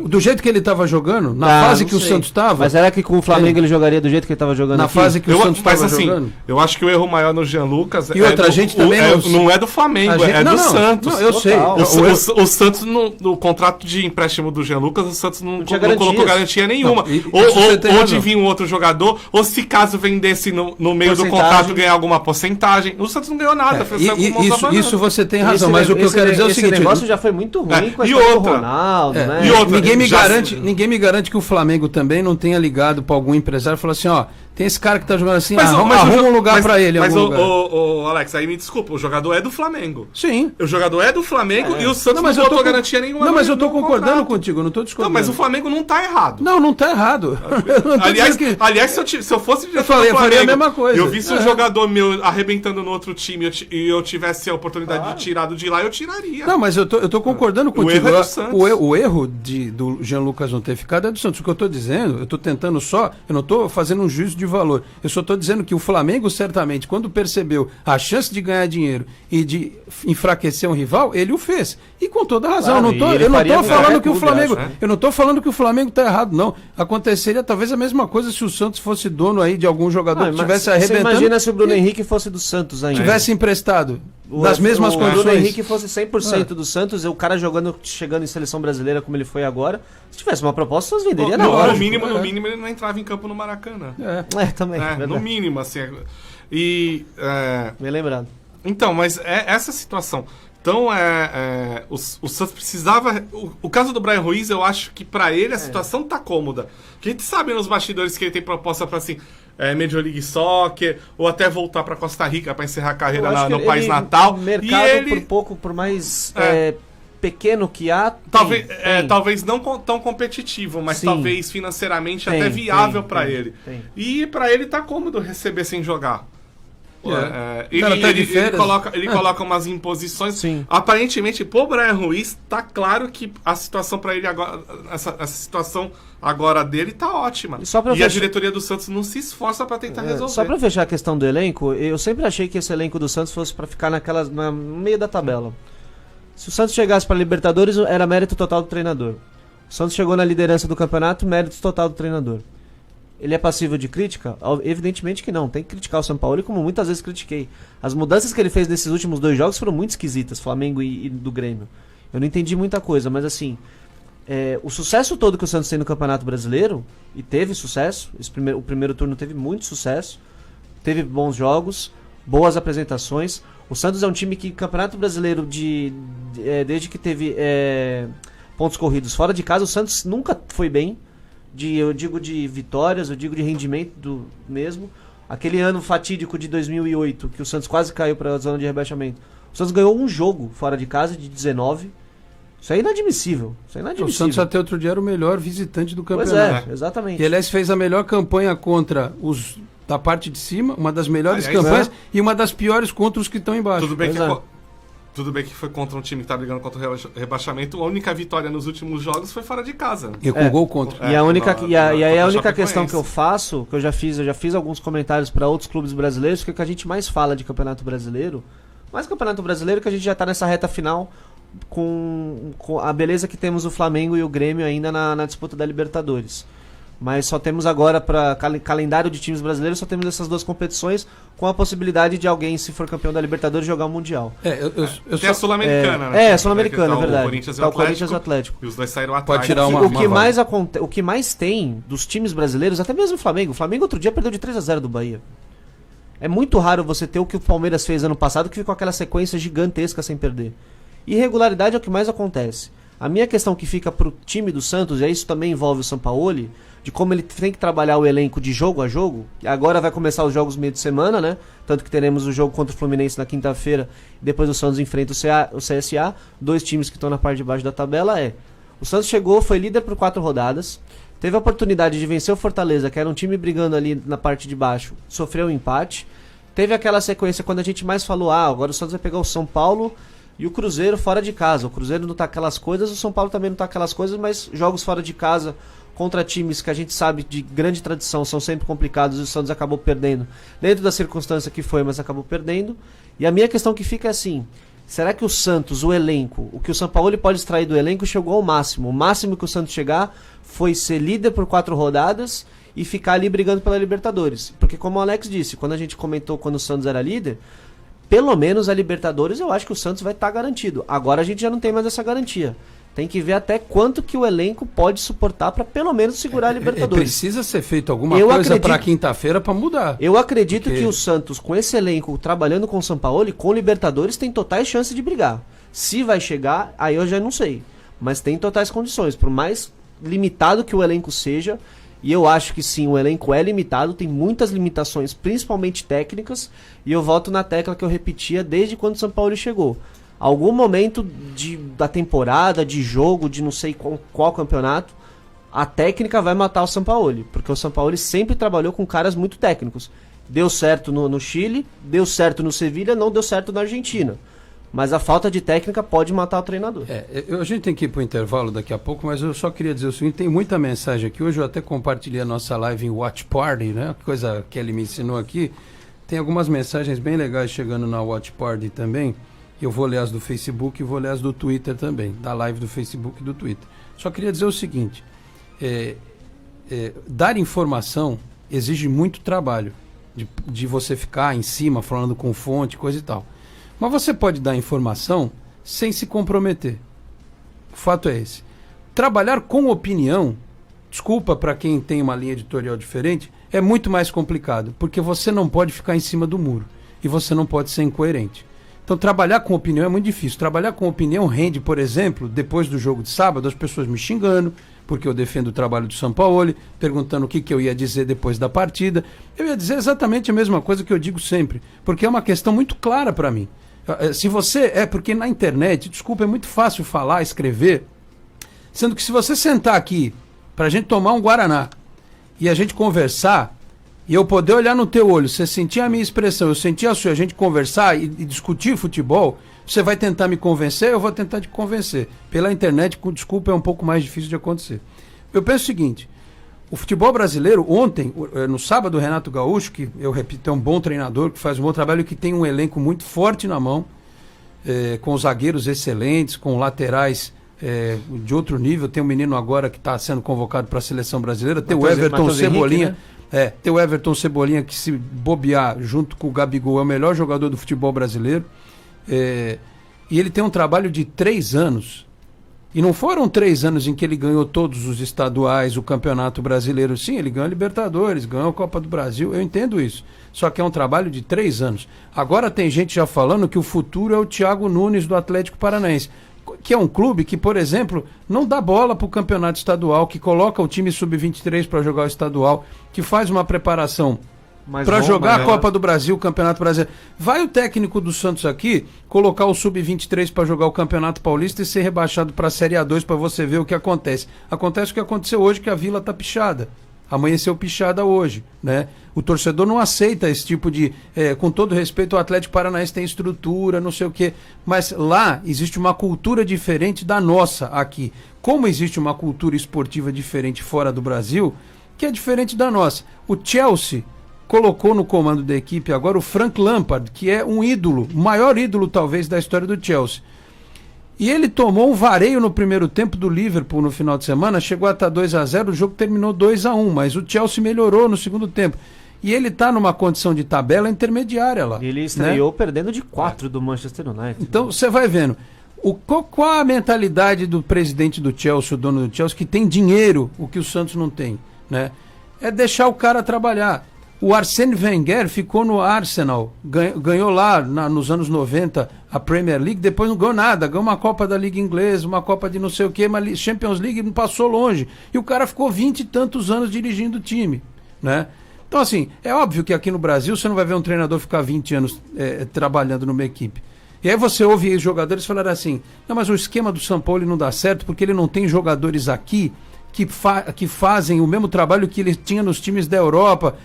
do jeito que ele estava jogando, na fase que o Santos estava... Mas será que com o Flamengo ele jogaria do jeito que ele estava jogando na fase que o Santos estava jogando? Eu acho que o erro maior no Jean Lucas gente também não é do Flamengo, do Santos. Não, eu sei. O Santos, no contrato de empréstimo do Jean Lucas, o Santos não colocou garantia nenhuma. Ou de vir um outro jogador, ou se caso vendesse no meio do contrato ganhar alguma porcentagem. O Santos não ganhou nada. Isso você tem razão, mas o que eu quero dizer é o seguinte... Esse negócio já foi muito ruim com a história do Ronaldo. E outra, ninguém me garante que o Flamengo também não tenha ligado para algum empresário e falou assim, tem esse cara que tá jogando assim, arruma um lugar para ele. Mas Alex, aí me desculpa, o jogador é do Flamengo. Sim. O jogador é do Flamengo e o Santos não botou garantia nenhuma. Não, mas eu tô concordando contigo, não tô discordando. Não, mas o Flamengo não tá errado. Não tá errado. Aliás, se eu fosse eu faria a mesma coisa. Eu visse um jogador meu arrebentando no outro time e eu tivesse a oportunidade de tirar de lá, eu tiraria. Não, mas eu tô concordando contigo. O erro é do Santos. O erro do Jean Lucas não ter ficado é do Santos. O que eu tô dizendo, eu tô tentando eu não tô fazendo um juízo de valor. Eu só tô dizendo que o Flamengo, certamente, quando percebeu a chance de ganhar dinheiro e de enfraquecer um rival, ele o fez. E com toda razão. Eu não tô falando que o Flamengo... Eu não tô falando que o Flamengo tá errado, não. Aconteceria talvez a mesma coisa se o Santos fosse dono aí de algum jogador que tivesse arrebentando. Você imagina se o Bruno Henrique fosse do Santos ainda. Tivesse emprestado. Nas mesmas condições. Se o Bruno Henrique fosse 100% do Santos, o cara chegando em seleção brasileira como ele foi agora, se tivesse uma proposta, vocês venderiam na hora. No mínimo, ele não entrava em campo no Maracanã. Também. No mínimo, assim. Bem lembrado. Então, mas essa situação. Então, o Santos precisava... O caso do Brian Ruiz, eu acho que pra ele a situação tá cômoda. Porque a gente sabe nos bastidores que ele tem proposta pra assim... Major League Soccer, ou até voltar para Costa Rica para encerrar a carreira no país ele, natal. O mercado, por mais pequeno que há, talvez não tão competitivo, mas Sim. talvez financeiramente até viável para ele. E para ele tá cômodo receber sem jogar. Ele coloca umas imposições. Sim. Aparentemente, pro Brian Ruiz, tá claro que a situação para ele agora, essa situação agora dele tá ótima. E a diretoria do Santos não se esforça para tentar resolver. Só para fechar a questão do elenco, eu sempre achei que esse elenco do Santos fosse para ficar no meio da tabela. Se o Santos chegasse para Libertadores, era mérito total do treinador. O Santos chegou na liderança do campeonato, mérito total do treinador. Ele é passível de crítica? Evidentemente que não. Tem que criticar o São Paulo, como muitas vezes critiquei. As mudanças que ele fez nesses últimos 2 jogos foram muito esquisitas, Flamengo e do Grêmio. Eu não entendi muita coisa, mas assim, o sucesso todo que o Santos tem no Campeonato Brasileiro, e teve sucesso, o primeiro turno teve muito sucesso, teve bons jogos, boas apresentações. O Santos é um time que, Campeonato Brasileiro, desde que teve pontos corridos fora de casa, o Santos nunca foi bem. Eu digo de vitórias, eu digo de rendimento mesmo. Aquele ano fatídico de 2008, que o Santos quase caiu para a zona de rebaixamento. O Santos ganhou um jogo fora de casa de 19. Isso é inadmissível. O Santos até outro dia era o melhor visitante do campeonato. Pois exatamente. E aliás fez a melhor campanha contra os da parte de cima, uma das melhores campanhas, e uma das piores contra os que estão embaixo. Tudo bem que foi contra um time que tá brigando contra o rebaixamento. A única vitória nos últimos jogos foi fora de casa. E com gol contra. E a única questão que eu faço, que eu já fiz alguns comentários para outros clubes brasileiros, que é que a gente mais fala de Campeonato Brasileiro. Mais Campeonato Brasileiro, que a gente já tá nessa reta final com a beleza que temos o Flamengo e o Grêmio ainda na disputa da Libertadores. Mas só temos agora, para calendário de times brasileiros, só temos essas 2 competições, com a possibilidade de alguém, se for campeão da Libertadores, jogar o Mundial. Tem a Sul-Americana, né? A Sul-Americana, é verdade. O Corinthians e o Atlético. E os dois saíram atrás. Pode tirar o que mais tem dos times brasileiros, até mesmo o Flamengo. O Flamengo outro dia perdeu de 3-0 do Bahia. É muito raro você ter o que o Palmeiras fez ano passado, que ficou aquela sequência gigantesca sem perder. Irregularidade é o que mais acontece. A minha questão que fica pro time do Santos, e isso também envolve o Sampaoli, de como ele tem que trabalhar o elenco de jogo a jogo. Agora vai começar os jogos meio de semana, né? Tanto que teremos o jogo contra o Fluminense na quinta-feira, depois o Santos enfrenta o CSA, 2 times que estão na parte de baixo da tabela. O Santos chegou, foi líder por 4 rodadas, teve a oportunidade de vencer o Fortaleza, que era um time brigando ali na parte de baixo, sofreu um empate. Teve aquela sequência quando a gente mais falou, agora o Santos vai pegar o São Paulo e o Cruzeiro fora de casa. O Cruzeiro não tá aquelas coisas, o São Paulo também não tá aquelas coisas, mas jogos fora de casa contra times que a gente sabe de grande tradição são sempre complicados, e o Santos acabou perdendo dentro da circunstância que foi, mas acabou perdendo. E a minha questão que fica é assim: será que o Santos, o elenco, o que o Sampaoli pode extrair do elenco chegou ao máximo? O máximo que o Santos chegar foi ser líder por 4 rodadas e ficar ali brigando pela Libertadores. Porque como o Alex disse, quando a gente comentou quando o Santos era líder, pelo menos a Libertadores eu acho que o Santos vai estar garantido. Agora a gente já não tem mais essa garantia. Tem que ver até quanto que o elenco pode suportar para pelo menos segurar a Libertadores. Precisa ser feito alguma coisa para quinta-feira para mudar. Eu acredito que o Santos, com esse elenco, trabalhando com o Sampaoli, com Libertadores, tem totais chances de brigar. Se vai chegar, aí eu já não sei. Mas tem totais condições. Por mais limitado que o elenco seja, e eu acho que sim, o elenco é limitado, tem muitas limitações, principalmente técnicas, e eu volto na tecla que eu repetia desde quando o Sampaoli chegou. Algum momento da temporada, de jogo, de não sei qual campeonato, a técnica vai matar o Sampaoli, porque o Sampaoli sempre trabalhou com caras muito técnicos. Deu certo no Chile, deu certo no Sevilha, não deu certo na Argentina. Mas a falta de técnica pode matar o treinador. A gente tem que ir para o intervalo daqui a pouco, mas eu só queria dizer o seguinte: tem muita mensagem aqui. Hoje eu até compartilhei a nossa live em Watch Party, né? Coisa que ele me ensinou aqui. Tem algumas mensagens bem legais chegando na Watch Party também. Eu vou ler as do Facebook e vou ler as do Twitter também, da live do Facebook e do Twitter. Só queria dizer o seguinte: dar informação exige muito trabalho, de você ficar em cima falando com fonte, coisa e tal. Mas você pode dar informação sem se comprometer. O fato é esse. Trabalhar com opinião, desculpa para quem tem uma linha editorial diferente, é muito mais complicado, porque você não pode ficar em cima do muro e você não pode ser incoerente. Então trabalhar com opinião é muito difícil. Trabalhar com opinião rende, por exemplo, depois do jogo de sábado, as pessoas me xingando, porque eu defendo o trabalho do Sampaoli, perguntando o que eu ia dizer depois da partida. Eu ia dizer exatamente a mesma coisa que eu digo sempre, porque é uma questão muito clara para mim. Se você... porque na internet, desculpa, é muito fácil falar, escrever, sendo que se você sentar aqui pra gente tomar um Guaraná e a gente conversar, e eu poder olhar no teu olho, você sentir a minha expressão, eu sentir a sua, a gente conversar e discutir futebol, você vai tentar me convencer, eu vou tentar te convencer. Pela internet, com desculpa, é um pouco mais difícil de acontecer. Eu penso o seguinte, o futebol brasileiro, ontem, no sábado, o Renato Gaúcho, que eu repito, é um bom treinador, que faz um bom trabalho, que tem um elenco muito forte na mão, com zagueiros excelentes, com laterais de outro nível. Tem um menino agora que está sendo convocado para a seleção brasileira, tem o Everton Cebolinha, Henrique, né? Tem o Everton Cebolinha, que se bobear junto com o Gabigol é o melhor jogador do futebol brasileiro, e ele tem um trabalho de 3 anos, e não foram 3 anos em que ele ganhou todos os estaduais, o Campeonato Brasileiro. Sim, ele ganhou a Libertadores, ganhou a Copa do Brasil, eu entendo isso, só que é um trabalho de 3 anos. Agora tem gente já falando que o futuro é o Thiago Nunes do Atlético Paranaense, que é um clube que, por exemplo, não dá bola para o campeonato estadual, que coloca o time sub-23 para jogar o estadual, que faz uma preparação para jogar a Copa do Brasil, o Campeonato Brasileiro. Vai o técnico do Santos aqui colocar o sub-23 para jogar o Campeonato Paulista e ser rebaixado para a Série A2 para você ver o que acontece. Acontece o que aconteceu hoje, que a Vila está pichada. Amanheceu pichada hoje, né? O torcedor não aceita esse tipo de... com todo respeito, o Atlético Paranaense tem estrutura, não sei o quê, mas lá existe uma cultura diferente da nossa aqui. Como existe uma cultura esportiva diferente fora do Brasil, que é diferente da nossa. O Chelsea colocou no comando da equipe agora o Frank Lampard, que é um ídolo, o maior ídolo talvez da história do Chelsea. E ele tomou um vareio no primeiro tempo do Liverpool no final de semana, chegou a estar 2-0, o jogo terminou 2-1, mas o Chelsea melhorou no segundo tempo. E ele está numa condição de tabela intermediária lá. Ele estreou, né, perdendo de 4 do Manchester United. Então você vai vendo. Qual a mentalidade do presidente do Chelsea, o dono do Chelsea, que tem dinheiro, o que o Santos não tem, né? É deixar o cara trabalhar. O Arsène Wenger ficou no Arsenal, ganhou lá nos anos 90 a Premier League, depois não ganhou nada, ganhou uma Copa da Liga Inglesa, uma Copa de não sei o que, mas Champions League não passou longe. E o cara ficou 20 e tantos anos dirigindo o time, né? Então assim, é óbvio que aqui no Brasil você não vai ver um treinador ficar 20 anos trabalhando numa equipe. E aí você ouve os jogadores falarem assim, não, mas o esquema do Sampaoli não dá certo porque ele não tem jogadores aqui que fazem o mesmo trabalho que ele tinha nos times da Europa.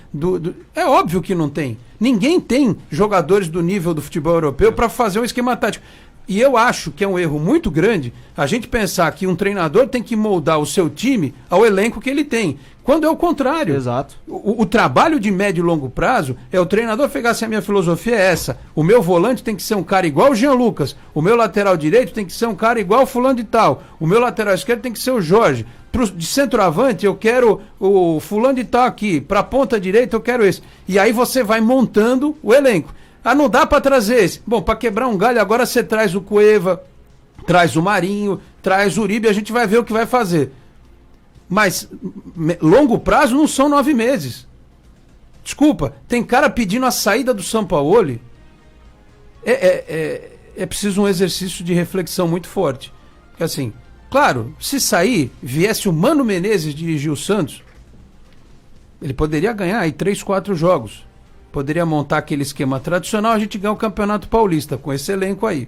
É óbvio que não tem. Ninguém tem jogadores do nível do futebol europeu para fazer um esquema tático. E eu acho que é um erro muito grande a gente pensar que um treinador tem que moldar o seu time ao elenco que ele tem, quando é o contrário. Exato. O trabalho de médio e longo prazo é o treinador pegar assim, a minha filosofia é essa, o meu volante tem que ser um cara igual o Jean Lucas, o meu lateral direito tem que ser um cara igual o fulano de tal, o meu lateral esquerdo tem que ser o Jorge, de centroavante eu quero o fulano de tal aqui, pra ponta direita eu quero esse. E aí você vai montando o elenco. Ah, não dá para trazer esse. Bom, para quebrar um galho, agora você traz o Cueva, traz o Marinho, traz o Uribe, a gente vai ver o que vai fazer. Mas longo prazo não são 9 meses. Desculpa, tem cara pedindo a saída do Sampaoli. É preciso um exercício de reflexão muito forte. Porque assim, claro, se sair, viesse o Mano Menezes dirigir o Santos, ele poderia ganhar aí 3, 4 jogos. Poderia montar aquele esquema tradicional, a gente ganha o Campeonato Paulista com esse elenco aí.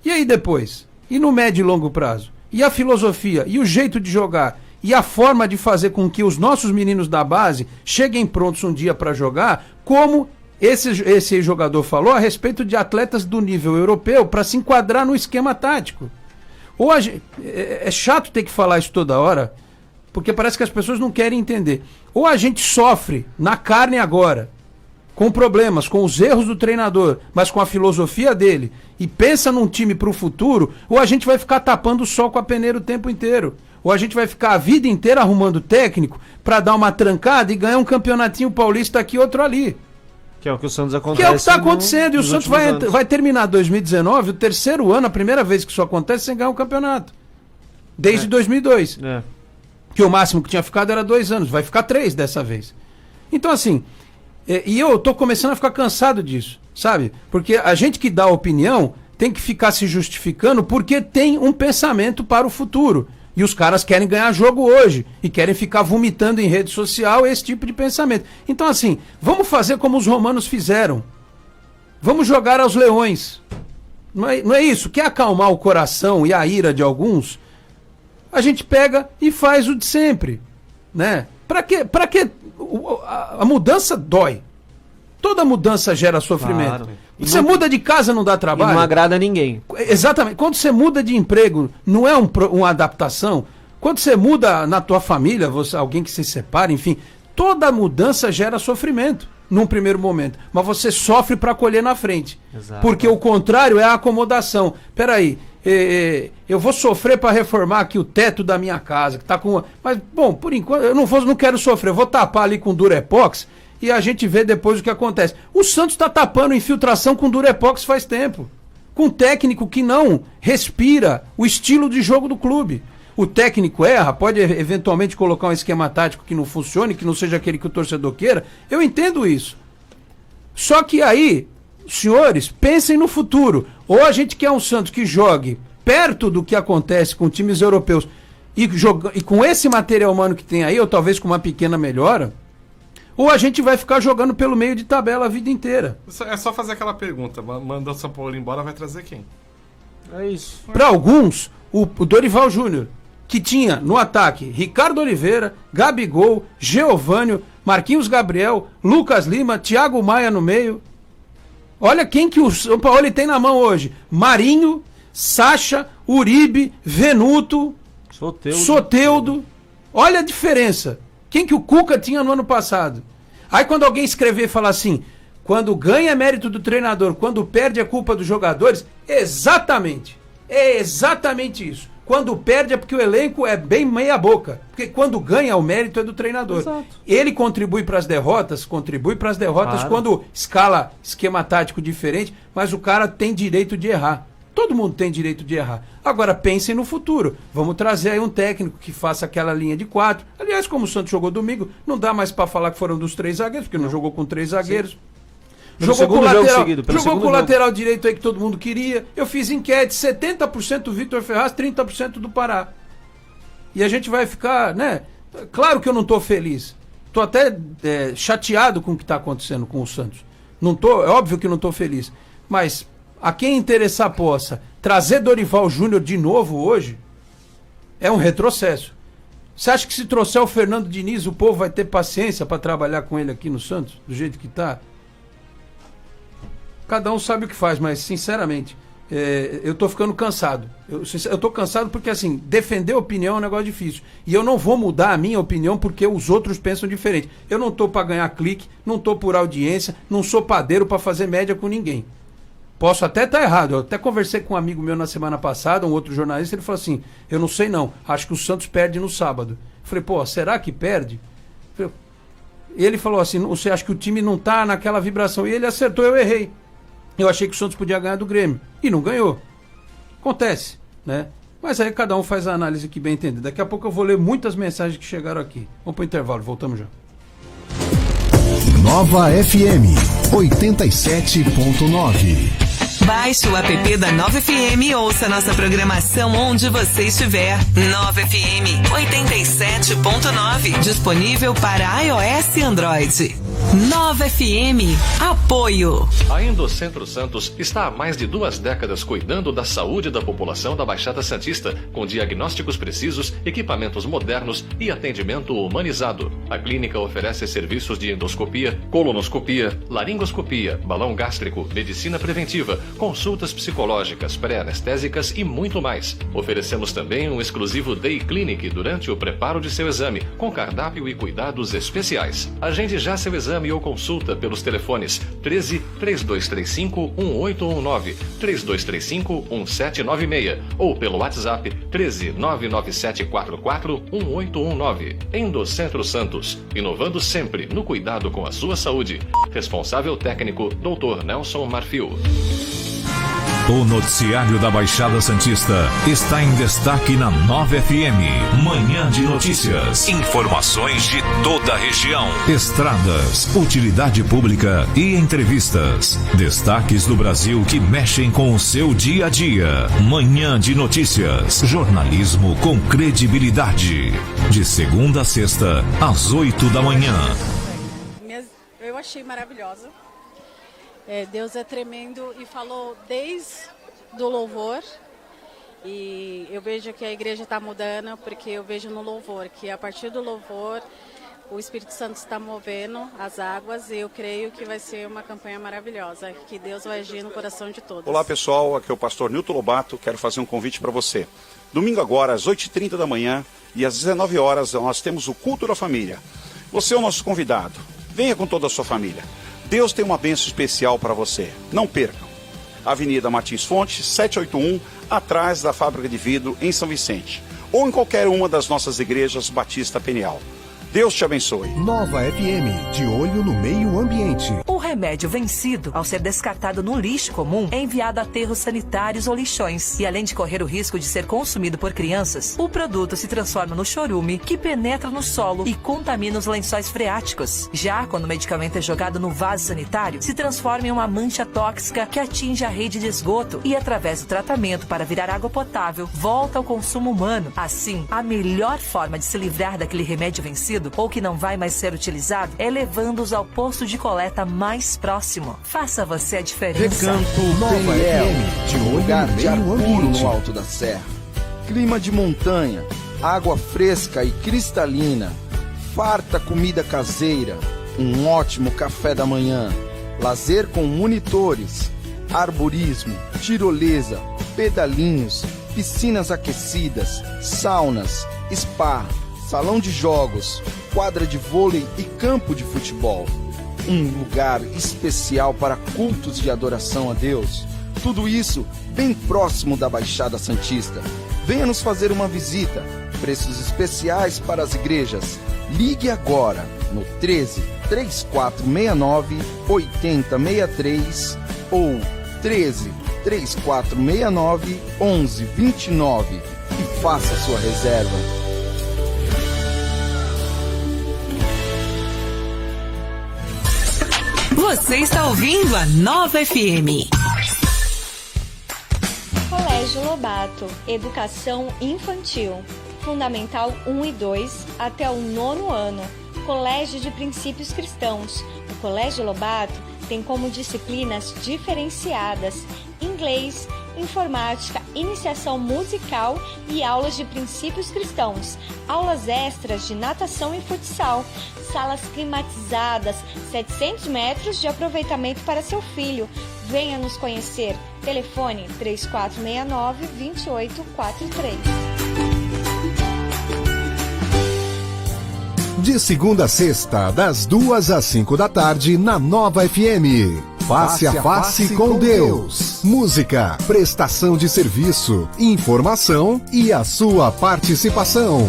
E aí depois? E no médio e longo prazo? E a filosofia? E o jeito de jogar? E a forma de fazer com que os nossos meninos da base cheguem prontos um dia para jogar, como esse jogador falou a respeito de atletas do nível europeu para se enquadrar no esquema tático. Ou é chato ter que falar isso toda hora, porque parece que as pessoas não querem entender. Ou a gente sofre na carne agora, com problemas, com os erros do treinador, mas com a filosofia dele, e pensa num time para o futuro, ou a gente vai ficar tapando o sol com a peneira o tempo inteiro. Ou a gente vai ficar a vida inteira arrumando técnico para dar uma trancada e ganhar um campeonatinho paulista aqui, outro ali. Que é o que o Santos acontece. Que é o que está acontecendo. E o Santos vai terminar 2019, o terceiro ano, a primeira vez que isso acontece, sem ganhar um campeonato. Desde 2002. Que o máximo que tinha ficado era 2 anos. Vai ficar 3 dessa vez. Então, assim, E eu tô começando a ficar cansado disso, sabe? Porque a gente que dá opinião tem que ficar se justificando porque tem um pensamento para o futuro. E os caras querem ganhar jogo hoje e querem ficar vomitando em rede social esse tipo de pensamento. Então, assim, vamos fazer como os romanos fizeram. Vamos jogar aos leões. Não é isso? Quer acalmar o coração e a ira de alguns? A gente pega e faz o de sempre, né? Pra quê? A mudança dói. Toda mudança gera sofrimento. Claro. Você muda de casa, não dá trabalho. E não agrada a ninguém. Exatamente. Quando você muda de emprego, não é uma adaptação. Quando você muda na tua família, alguém que se separa, enfim, toda mudança gera sofrimento num primeiro momento. Mas você sofre para colher na frente. Exato. Porque o contrário é a acomodação. Peraí, eu vou sofrer para reformar aqui o teto da minha casa, que tá com... Mas, bom, por enquanto, eu não quero sofrer. Eu vou tapar ali com Durepox e a gente vê depois o que acontece. O Santos está tapando infiltração com Durepox faz tempo. Com técnico que não respira o estilo de jogo do clube. O técnico erra, pode eventualmente colocar um esquema tático que não funcione, que não seja aquele que o torcedor queira. Eu entendo isso. Só que aí, senhores, pensem no futuro. Ou a gente quer um Santos que jogue perto do que acontece com times europeus e com esse material humano que tem aí, ou talvez com uma pequena melhora, ou a gente vai ficar jogando pelo meio de tabela a vida inteira. É só fazer aquela pergunta. Manda o São Paulo embora, vai trazer quem? É isso. Para alguns, o Dorival Júnior, que tinha no ataque Ricardo Oliveira, Gabigol, Geovânio, Marquinhos Gabriel, Lucas Lima, Thiago Maia no meio. Olha quem que o São Paulo tem na mão hoje. Marinho, Sacha, Uribe, Venuto, Soteldo. Olha a diferença. Quem que o Cuca tinha no ano passado? Aí quando alguém escrever e falar assim, quando ganha é mérito do treinador, quando perde é culpa dos jogadores, exatamente. É exatamente isso. Quando perde é porque o elenco é bem meia boca. Porque quando ganha o mérito é do treinador. Exato. Ele contribui para as derrotas, claro, quando escala esquema tático diferente, mas o cara tem direito de errar. Todo mundo tem direito de errar. Agora pensem no futuro. Vamos trazer aí um técnico que faça aquela linha de 4. Aliás, como o Santos jogou domingo, não dá mais para falar que foram dos 3 zagueiros, porque não jogou com 3 zagueiros. Sim. Jogou com o lateral direito aí que todo mundo queria. Eu fiz enquete, 70% do Vitor Ferraz, 30% do Pará. E a gente vai ficar, né? Claro que eu não tô feliz. Tô até chateado com o que tá acontecendo com o Santos. É óbvio que não tô feliz. Mas a quem interessar possa trazer Dorival Júnior de novo hoje é um retrocesso. Você acha que se trouxer o Fernando Diniz, o povo vai ter paciência para trabalhar com ele aqui no Santos, do jeito que tá? Cada um sabe o que faz, mas sinceramente, eu tô ficando cansado. Eu tô cansado porque, assim, defender a opinião é um negócio difícil. E eu não vou mudar a minha opinião porque os outros pensam diferente. Eu não tô para ganhar clique, não tô por audiência, não sou padeiro para fazer média com ninguém. Posso até estar errado. Eu até conversei com um amigo meu na semana passada, um outro jornalista, ele falou assim, eu não sei não, acho que o Santos perde no sábado. Eu falei, pô, será que perde? Ele falou assim, você acha que o time não tá naquela vibração? E ele acertou, eu errei. Eu achei que o Santos podia ganhar do Grêmio. E não ganhou. Acontece, né? Mas aí cada um faz a análise que bem entender. Daqui a pouco eu vou ler muitas mensagens que chegaram aqui. Vamos para o intervalo, voltamos já. Nova FM 87.9. Baixe o app da Nova FM e ouça nossa programação onde você estiver. Nova FM 87.9. Disponível para iOS e Android. Nova FM. Apoio. A Endocentro Santos está há mais de 2 décadas cuidando da saúde da população da Baixada Santista, com diagnósticos precisos, equipamentos modernos e atendimento humanizado. A clínica oferece serviços de endoscopia, colonoscopia, laringoscopia, balão gástrico, medicina preventiva, consultas psicológicas, pré-anestésicas e muito mais. Oferecemos também um exclusivo Day Clinic durante o preparo de seu exame, com cardápio e cuidados especiais. Agende já seu exame ou consulta pelos telefones 13 3235 1819, 3235 1796 ou pelo WhatsApp 13 99744 1819. Endocentro Santos, inovando sempre no cuidado com a sua saúde. Responsável técnico Dr. Nelson Marfil. O noticiário da Baixada Santista está em destaque na 9 FM. Manhã de notícias. Informações de toda a região. Estradas, utilidade pública e entrevistas. Destaques do Brasil que mexem com o seu dia a dia. Manhã de notícias. Jornalismo com credibilidade. De segunda a sexta, às 8 da manhã. Eu achei maravilhosa. Deus é tremendo e falou desde do louvor. E eu vejo que a igreja está mudando, porque eu vejo no louvor que a partir do louvor o Espírito Santo está movendo as águas e eu creio que vai ser uma campanha maravilhosa, que Deus vai agir no coração de todos. Olá pessoal, aqui é o pastor Nilton Lobato, quero fazer um convite para você. Domingo agora às 8h30 da manhã e às 19 horas nós temos o Culto da Família. Você é o nosso convidado, venha com toda a sua família. Deus tem uma bênção especial para você, não percam. Avenida Martins Fontes, 781, atrás da Fábrica de Vidro, em São Vicente. Ou em qualquer uma das nossas igrejas Batista Peniel. Deus te abençoe. Nova FM, de olho no meio ambiente. O remédio vencido, ao ser descartado no lixo comum, é enviado a aterros sanitários ou lixões. E além de correr o risco de ser consumido por crianças, o produto se transforma no chorume, que penetra no solo e contamina os lençóis freáticos. Já quando o medicamento é jogado no vaso sanitário, se transforma em uma mancha tóxica que atinge a rede de esgoto e, através do tratamento para virar água potável, volta ao consumo humano. Assim, a melhor forma de se livrar daquele remédio vencido ou que não vai mais ser utilizado é levando-os ao posto de coleta mais próximo. Faça você a diferença. Recanto Nova FM, de lugar de ar puro no alto da serra. Clima de montanha, água fresca e cristalina, farta comida caseira, um ótimo café da manhã, lazer com monitores, arborismo, tirolesa, pedalinhos, piscinas aquecidas, saunas, spa, salão de jogos, quadra de vôlei e campo de futebol. Um lugar especial para cultos de adoração a Deus. Tudo isso bem próximo da Baixada Santista. Venha nos fazer uma visita. Preços especiais para as igrejas. Ligue agora no 13 3469 8063 ou 13 3469 1129 e faça sua reserva. Você está ouvindo a Nova FM. Colégio Lobato, Educação Infantil, Fundamental 1 e 2 até o 9º ano. Colégio de Princípios Cristãos. O Colégio Lobato tem como disciplinas diferenciadas: inglês, informática, iniciação musical e aulas de princípios cristãos, aulas extras de natação e futsal, salas climatizadas, 700 metros de aproveitamento para seu filho. Venha nos conhecer. Telefone 3469-2843. De segunda a sexta, das 2 às 5 da tarde, na Nova FM. Face a face com Deus. Música, prestação de serviço, informação e a sua participação.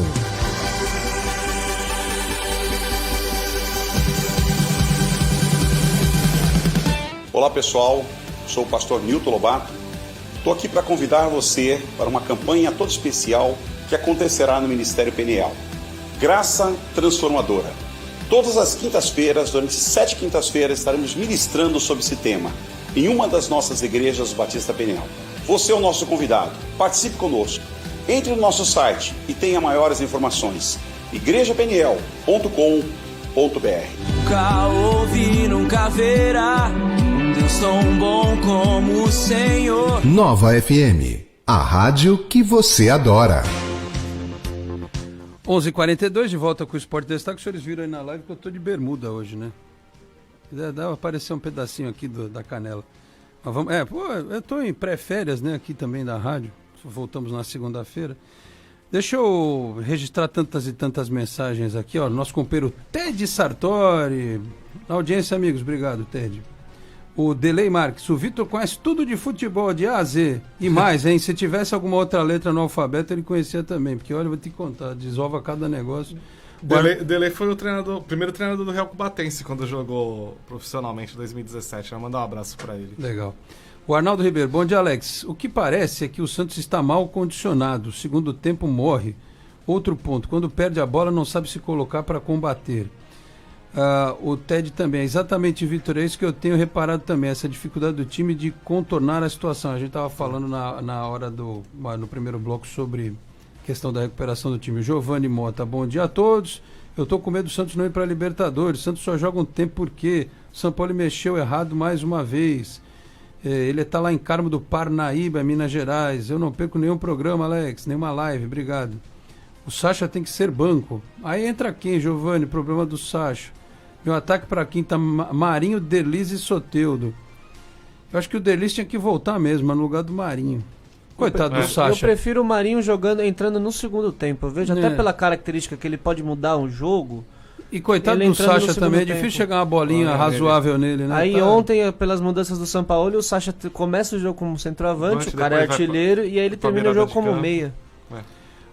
Olá pessoal, sou o pastor Nilton Lobato. Estou aqui para convidar você para uma campanha toda especial que acontecerá no Ministério Peniel. Graça Transformadora. Todas as quintas-feiras, durante 7 quintas-feiras, estaremos ministrando sobre esse tema em uma das nossas igrejas Batista Peniel. Você é o nosso convidado. Participe conosco. Entre no nosso site e tenha maiores informações. igrejapeniel.com.br. Nunca ouvi, nunca verá um Deus tão bom como o Senhor. Nova FM, a rádio que você adora. 11h42, de volta com o Esporte Destaque. Os senhores viram aí na live que eu tô de bermuda hoje, né? Dá aparecer um pedacinho aqui da canela. Mas vamos, eu tô em pré-férias, né? Aqui também da rádio. Voltamos na segunda-feira. Deixa eu registrar tantas e tantas mensagens aqui, ó. Nosso companheiro Ted Sartori. Na audiência, amigos. Obrigado, Ted. O Delei Marques. O Vitor conhece tudo de futebol, de A a Z. E mais, hein? Se tivesse alguma outra letra no alfabeto, ele conhecia também. Porque, olha, eu vou te contar. Desova cada negócio. Delei foi o primeiro treinador do Real Cubatense quando jogou profissionalmente em 2017. Vou mandar um abraço pra ele. Legal. O Arnaldo Ribeiro, bom dia, Alex. O que parece é que o Santos está mal condicionado. O segundo tempo morre. Outro ponto, quando perde a bola não sabe se colocar para combater. O Ted também, exatamente, Vitor, é isso que eu tenho reparado também, essa dificuldade do time de contornar a situação. A gente estava falando no primeiro bloco sobre a questão da recuperação do time. Giovanni Mota, bom dia a todos. Eu estou com medo do Santos não ir para a Libertadores. O Santos só joga um tempo porque o São Paulo mexeu errado mais uma vez. Ele está lá em Carmo do Parnaíba, Minas Gerais. Eu não perco nenhum programa, Alex, nenhuma live, obrigado. O Sacha tem que ser banco. Aí entra quem, Giovanni? Problema do Sacha. Meu ataque para quem tá Marinho, Derlis e Soteldo. Eu acho que o Derlis tinha que voltar mesmo, no lugar do Marinho. Coitado do Sacha. Eu prefiro o Marinho entrando no segundo tempo. Eu vejo até pela característica que ele pode mudar um jogo. E coitado do Sacha também, é difícil chegar uma bolinha razoável nele, né? Aí ontem, pelas mudanças do Sampaoli, o Sacha começa o jogo como centroavante, o cara é artilheiro, e aí ele termina o jogo como meia.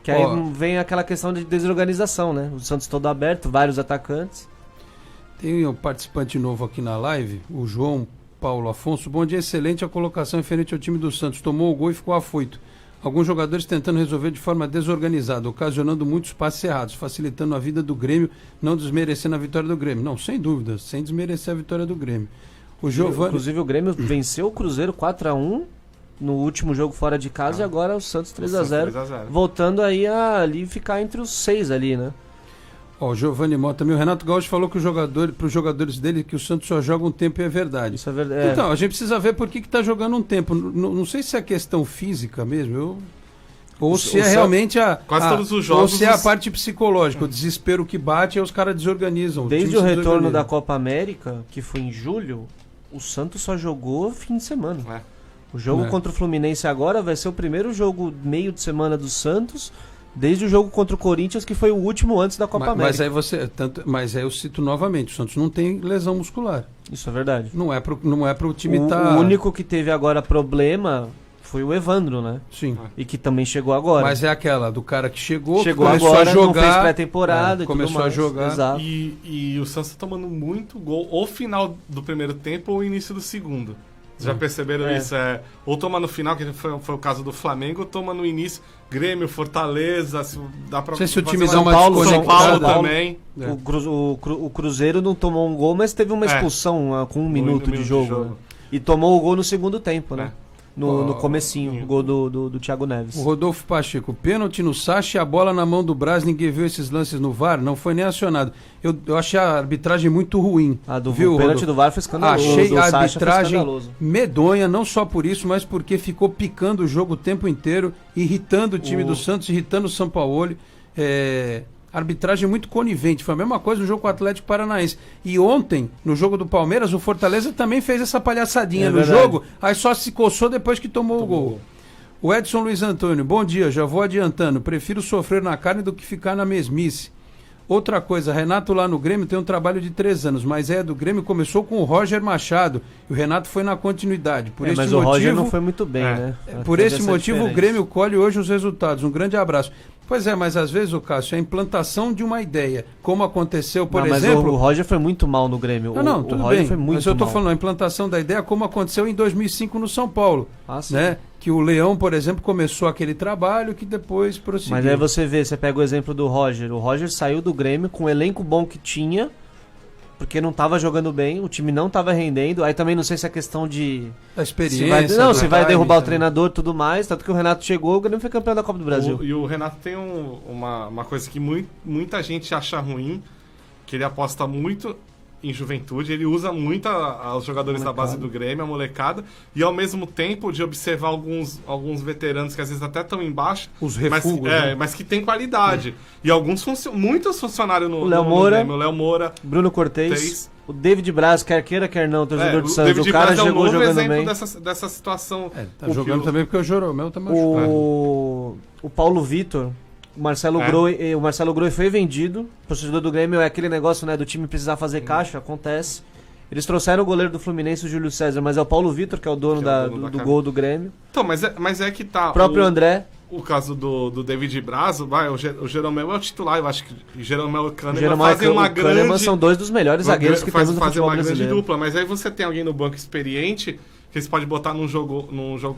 Que aí vem aquela questão de desorganização, né? O Santos todo aberto, vários atacantes. Tem um participante novo aqui na live, o João Paulo Afonso. Bom dia, excelente a colocação referente ao time do Santos. Tomou o gol e ficou afoito. Alguns jogadores tentando resolver de forma desorganizada, ocasionando muitos passes errados, facilitando a vida do Grêmio, não desmerecendo a vitória do Grêmio. Não, sem dúvida, sem desmerecer a vitória do Grêmio. O Giovani... Inclusive o Grêmio venceu o Cruzeiro 4-1 no último jogo fora de casa e agora o Santos 3-0, voltando aí a ali ficar entre os 6 ali, né? O Giovanni Mota também, o Renato Gaúcho falou que para os jogadores dele que o Santos só joga um tempo e é verdade. Isso é verdade. Então, a gente precisa ver por que está jogando um tempo. Não sei se é questão física mesmo, ou se é realmente todos os jogos, ou se é a parte psicológica, o desespero que bate e os caras desorganizam. Desde o retorno da Copa América, que foi em julho, o Santos só jogou fim de semana. O jogo contra o Fluminense agora vai ser o primeiro jogo meio de semana do Santos, desde o jogo contra o Corinthians, que foi o último antes da Copa América. Mas aí eu cito novamente, o Santos não tem lesão muscular. Isso é verdade. Não é pro time estar... O único que teve agora problema foi o Evandro, né? Sim. E que também chegou agora. Mas é aquela do cara que chegou começou agora, a jogar, não fez pré-temporada, começou a jogar. Exato. E o Santos tá tomando muito gol, ou final do primeiro tempo ou início do segundo. Já perceberam isso? Ou toma no final, que foi o caso do Flamengo, ou toma no início, Grêmio, Fortaleza, dá pra... Não sei se o time dá uma São Paulo também. O Cruzeiro não tomou um gol, mas teve uma expulsão com um minuto de jogo. Né? E tomou o gol no segundo tempo, né? No comecinho, o gol do Thiago Neves. O Rodolfo Pacheco, pênalti no Sacha e a bola na mão do Braz, ninguém viu esses lances no VAR, não foi nem acionado. Eu achei a arbitragem muito ruim. O pênalti do VAR foi escandaloso. Achei a arbitragem medonha, não só por isso, mas porque ficou picando o jogo o tempo inteiro, irritando o time do Santos, irritando o Sampaoli. Arbitragem muito conivente, foi a mesma coisa no jogo com o Atlético Paranaense. E ontem, no jogo do Palmeiras, o Fortaleza também fez essa palhaçadinha no jogo, aí só se coçou depois que tomou o gol. O Edson Luiz Antônio, bom dia, já vou adiantando, prefiro sofrer na carne do que ficar na mesmice. Outra coisa, Renato lá no Grêmio tem um trabalho de 3 anos, mas do Grêmio começou com o Roger Machado, e o Renato foi na continuidade. Mas o Roger não foi muito bem, né? Por esse motivo, o Grêmio colhe hoje os resultados. Um grande abraço. Pois mas às vezes, Cássio, a implantação de uma ideia, como aconteceu, por exemplo... Mas o Roger foi muito mal no Grêmio. Tudo bem, mas eu estou falando, a implantação da ideia, como aconteceu em 2005 no São Paulo. Né? Que o Leão, por exemplo, começou aquele trabalho que depois prosseguiu. Mas aí você pega o exemplo do Roger. O Roger saiu do Grêmio com o elenco bom que tinha, porque não estava jogando bem, o time não estava rendendo. Aí também não sei se é questão de... A experiência. Se vai derrubar o treinador e tudo mais. Tanto que o Renato chegou, o Grêmio foi campeão da Copa do Brasil. E o Renato tem uma coisa que muita gente acha ruim, que ele aposta muito em juventude, ele usa muito os jogadores da base do Grêmio, a molecada, e ao mesmo tempo de observar alguns veteranos que às vezes até estão embaixo, os refugos, mas que tem qualidade. E muitos funcionários no Léo Moura, Grêmio, o Léo Moura, Bruno Cortez, o David Braz, quer queira, quer não, torcedor do Santos, o cara chegou jogando bem. Dessa situação. Tá jogando também porque o Joromel tá machucado. O Paulo Vitor, o Marcelo Groi foi vendido. O torcedor do Grêmio é aquele negócio, né, do time precisar fazer caixa, acontece. Eles trouxeram o goleiro do Fluminense, o Júlio César, mas é o Paulo Vitor que é o dono do gol do Grêmio. Então, mas é que tá... O próprio André. O caso do David Braz, o Jeromel é o titular, eu acho que o Jeromel e o Kahneman fazem uma grande... são dois dos melhores zagueiros que temos no futebol brasileiro. Fazem uma grande dupla, mas aí você tem alguém no banco experiente que eles podem botar num jogo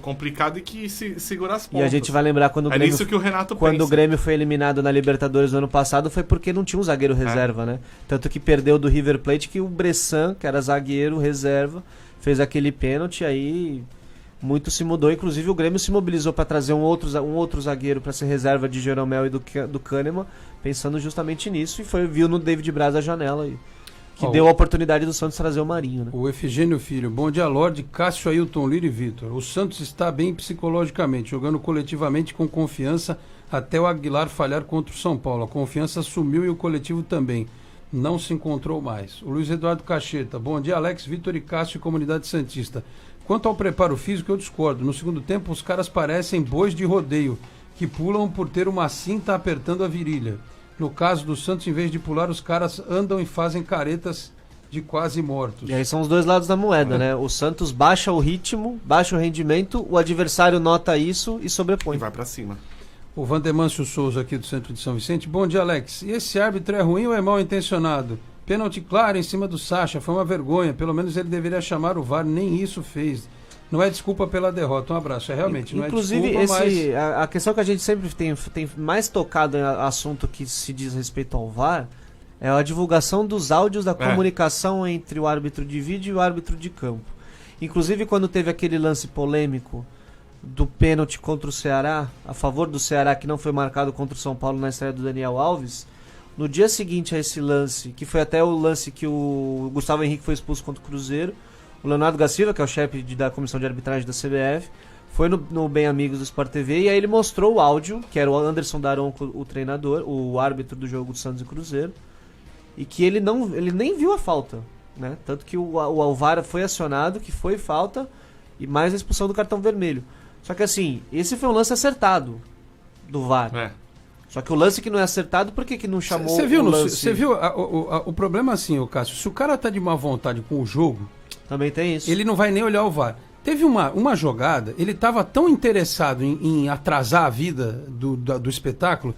complicado e que segura as pontas. E a gente vai lembrar quando o Grêmio, isso que o Renato quando pensa. o Grêmio foi eliminado na Libertadores no ano passado, foi porque não tinha um zagueiro reserva, né? Tanto que perdeu do River Plate, que o Bressan, que era zagueiro reserva, fez aquele pênalti, aí muito se mudou. Inclusive o Grêmio se mobilizou para trazer um outro zagueiro para ser reserva de Jeromel e do Kahneman, pensando justamente nisso, e viu no David Braz a janela aí. Que deu a oportunidade do Santos trazer o Marinho, né? O Efigênio Filho, bom dia, Lorde, Cássio, Ailton, Lira e Vitor. O Santos está bem psicologicamente, jogando coletivamente com confiança até o Aguilar falhar contra o São Paulo. A confiança sumiu e o coletivo também. Não se encontrou mais. O Luiz Eduardo Cacheta, bom dia, Alex, Vitor e Cássio, comunidade santista. Quanto ao preparo físico, eu discordo. No segundo tempo, os caras parecem bois de rodeio, que pulam por ter uma cinta apertando a virilha. No caso do Santos, em vez de pular, os caras andam e fazem caretas de quase mortos. E aí são os dois lados da moeda, né? O Santos baixa o ritmo, baixa o rendimento, o adversário nota isso e sobrepõe. E vai pra cima. O Vandemâncio Souza aqui do Centro de São Vicente. Bom dia, Alex. E esse árbitro é ruim ou é mal intencionado? Pênalti claro em cima do Sacha, foi uma vergonha. Pelo menos ele deveria chamar o VAR, nem isso fez. Não é desculpa pela derrota, um abraço. Realmente, não é desculpa, mas... a questão que a gente sempre tem mais tocado em assunto que se diz respeito ao VAR é a divulgação dos áudios da comunicação entre o árbitro de vídeo e o árbitro de campo. Inclusive, quando teve aquele lance polêmico do pênalti contra o Ceará, a favor do Ceará, que não foi marcado contra o São Paulo na estreia do Daniel Alves, no dia seguinte a esse lance, que foi até o lance que o Gustavo Henrique foi expulso contra o Cruzeiro, o Leonardo Gaciva, que é o chefe da comissão de arbitragem da CBF, foi no Bem Amigos do Sport TV e aí ele mostrou o áudio, que era o Anderson Daronco, o treinador, o árbitro do jogo do Santos e Cruzeiro, e que ele nem viu a falta, né? Tanto que o VAR foi acionado, que foi falta, e mais a expulsão do cartão vermelho. Só que assim, esse foi um lance acertado do VAR. Só que o lance que não é acertado, por que não chamou o lance? Você viu o problema assim, Cássio, se o cara tá de má vontade com o jogo... Também tem isso. Ele não vai nem olhar o VAR. Teve uma jogada, ele estava tão interessado em atrasar a vida do espetáculo,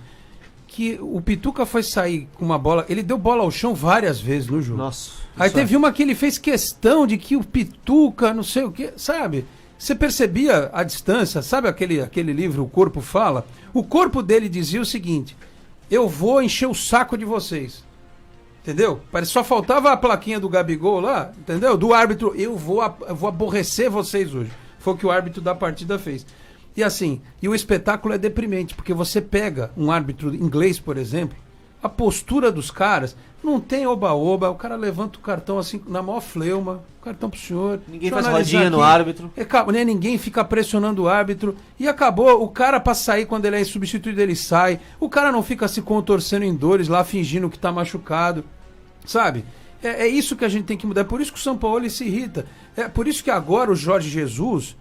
que o Pituca foi sair com uma bola, ele deu bola ao chão várias vezes no jogo. Nossa. Aí teve uma que ele fez questão de que o Pituca, não sei o que, sabe? Você percebia a distância, sabe aquele livro O Corpo Fala? O corpo dele dizia o seguinte: eu vou encher o saco de vocês. Entendeu? Só faltava a plaquinha do Gabigol lá, entendeu? Do árbitro, eu vou aborrecer vocês hoje. Foi o que o árbitro da partida fez. E assim, o espetáculo é deprimente, porque você pega um árbitro inglês, por exemplo, a postura dos caras, não tem oba-oba, o cara levanta o cartão assim, na maior fleuma, o cartão pro senhor. Ninguém faz rodinha no árbitro. Ninguém fica pressionando o árbitro. E acabou, o cara pra sair, quando ele é substituído, ele sai. O cara não fica se contorcendo em dores lá, fingindo que tá machucado. Sabe? É isso que a gente tem que mudar. É por isso que o São Paulo se irrita. É por isso que agora o Jorge Jesus,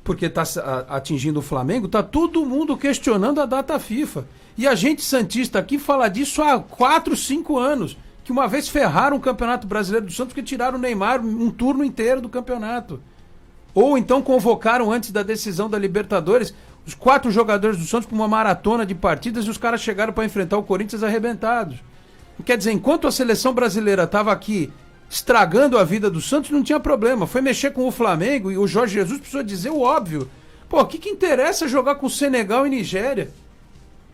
porque está atingindo o Flamengo, está todo mundo questionando a data FIFA. E a gente santista aqui fala disso há 4, 5 anos. Que uma vez ferraram o Campeonato Brasileiro do Santos porque tiraram o Neymar um turno inteiro do campeonato. Ou então convocaram antes da decisão da Libertadores os 4 jogadores do Santos para uma maratona de partidas e os caras chegaram para enfrentar o Corinthians arrebentados. Quer dizer, enquanto a seleção brasileira estava aqui estragando a vida do Santos, não tinha problema. Foi mexer com o Flamengo e o Jorge Jesus precisou dizer o óbvio. Pô, o que interessa jogar com Senegal e Nigéria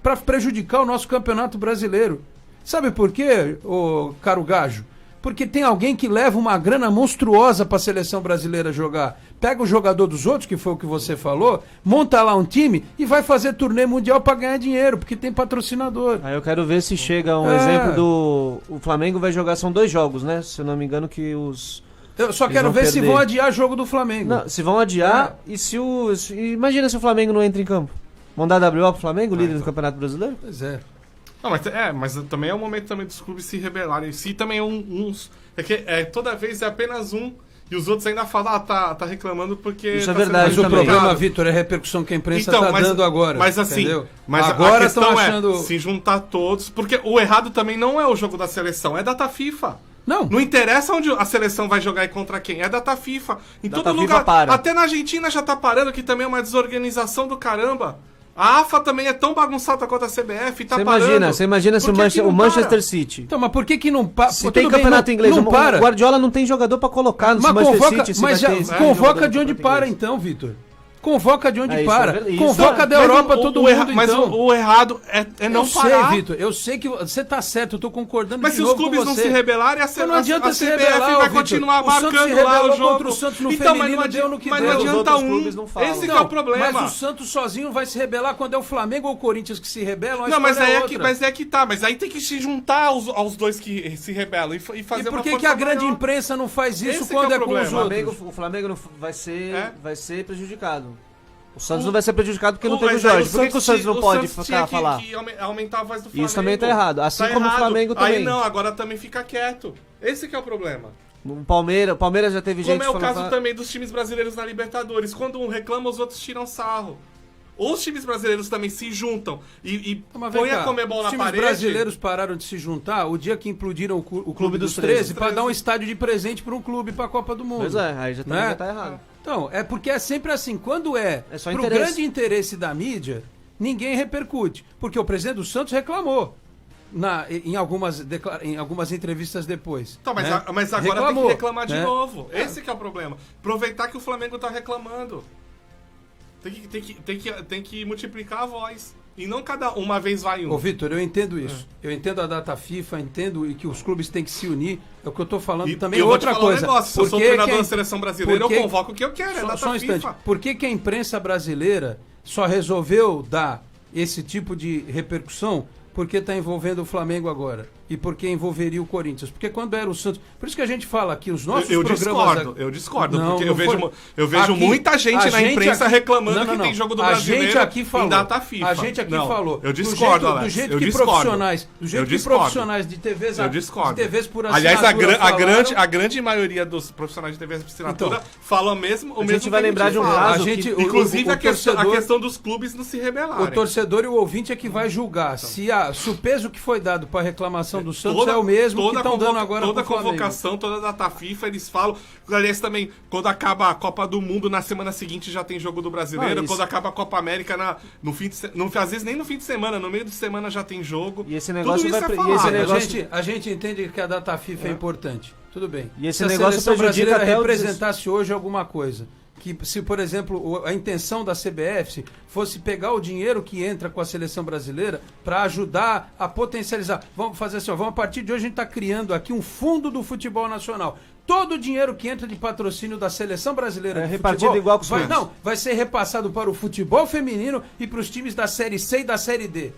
para prejudicar o nosso campeonato brasileiro? Sabe por quê, ô caro gajo? Porque tem alguém que leva uma grana monstruosa para a seleção brasileira jogar. Pega o jogador dos outros, que foi o que você falou, monta lá um time e vai fazer turnê mundial para ganhar dinheiro, porque tem patrocinador. Aí eu quero ver se chega um exemplo do... O Flamengo vai jogar, são 2 jogos, né? Se eu não me engano que os... Eu só quero ver se vão adiar jogo do Flamengo. Não, se vão adiar e se o... Imagina se o Flamengo não entra em campo. Vão dar WO pro Flamengo, líder do Campeonato Brasileiro? Pois é. Não, mas também é o momento também dos clubes se rebelarem. Se também uns... É que toda vez é apenas um e os outros ainda falam, tá reclamando porque... Isso é verdade. Mas o problema, Vitor, é a repercussão que a imprensa está dando agora. Mas assim, entendeu? Mas agora a questão achando... se juntar todos, porque o errado também não é o jogo da seleção, é data FIFA. Não interessa onde a seleção vai jogar e contra quem, é data FIFA. Em data todo FIFA lugar, para. até na Argentina já tá parando, que também é uma desorganização do caramba. A AFA também é tão bagunçada quanto a CBF, tá Você imagina se o Manchester City... Então, mas por que não para? Se tem campeonato inglês, o Guardiola não tem jogador pra colocar no Manchester City. Mas convoca de onde para então, Vitor. Convoca de onde para. Convoca da Europa todo mundo, mas então. o errado é não parar. Eu sei, Vitor. Eu sei que você tá certo. Eu tô concordando mas de novo com você. Mas se os clubes não se rebelarem, a CBF vai continuar marcando lá o jogo. Contra o Santos no feminino, deu no que deu. Mas não adianta Esse que é o problema. Mas o Santos sozinho vai se rebelar quando é o Flamengo ou o Corinthians que se rebelam. Não, mas é que tá. Mas aí tem que se juntar aos dois que se rebelam e fazer uma força maior. E por que a grande imprensa não faz isso quando é com os outros? O Flamengo vai ser prejudicado. O Santos não vai ser prejudicado porque não teve o Jorge. Por que o Santos não pode ficar falar? Que aumentar a voz do Flamengo. Isso também tá errado. Assim como o Flamengo também. Aí não, agora também fica quieto. Esse que é o problema. O Palmeiras já teve gente falando... Como é o caso também dos times brasileiros na Libertadores. Quando um reclama, os outros tiram sarro. Os times brasileiros também se juntam e põem a Conmebol na parede. Os times brasileiros pararam de se juntar o dia que implodiram o Clube dos 13 para dar um estádio de presente para um clube para a Copa do Mundo. Pois é, aí já também tá errado. Então, é porque é sempre assim, quando pro grande interesse da mídia, ninguém repercute. Porque o presidente do Santos reclamou em algumas entrevistas depois. Então, mas agora tem que reclamar de novo. Esse que é o problema. Aproveitar que o Flamengo tá reclamando. Tem que multiplicar a voz. E não cada uma vez vai um. Ô, Vitor, eu entendo isso. Eu entendo a data FIFA, entendo que os clubes têm que se unir. É o que eu tô falando também. Outra coisa. Se eu sou treinador da seleção brasileira, eu convoco o que eu quero. É data FIFA. Por que a imprensa brasileira só resolveu dar esse tipo de repercussão? Porque está envolvendo o Flamengo agora. E porque envolveria o Corinthians. Porque quando era o Santos... Por isso que a gente fala aqui, os nossos programas... Eu discordo, não, porque eu vejo muita gente na imprensa reclamando que tem jogo do brasileiro em data FIFA. A gente aqui falou. Eu discordo, Alex. Do jeito que profissionais de TVs... Eu discordo. De TVs por assinatura... Aliás, a grande maioria dos profissionais de TVs por assinatura falam o mesmo. A gente vai lembrar de um caso... Inclusive a questão dos clubes não se rebelarem. O torcedor e o ouvinte é que vai julgar se o peso que foi dado para a reclamação do Santos é o mesmo que estão dando agora toda a convocação, toda a data FIFA, eles falam. Aliás, também, quando acaba a Copa do Mundo, na semana seguinte já tem jogo do Brasileiro. Quando acaba a Copa América, às vezes nem no fim de semana, no meio de semana já tem jogo. E esse negócio A gente entende que a data FIFA é importante. Tudo bem. E esse negócio prejudica até representasse hoje alguma coisa. Que se, por exemplo, a intenção da CBF fosse pegar o dinheiro que entra com a seleção brasileira para ajudar a potencializar. Vamos fazer assim, a partir de hoje a gente está criando aqui um fundo do futebol nacional. Todo o dinheiro que entra de patrocínio da seleção brasileira repartido igual com os vai ser repassado para o futebol feminino e para os times da Série C e da Série D.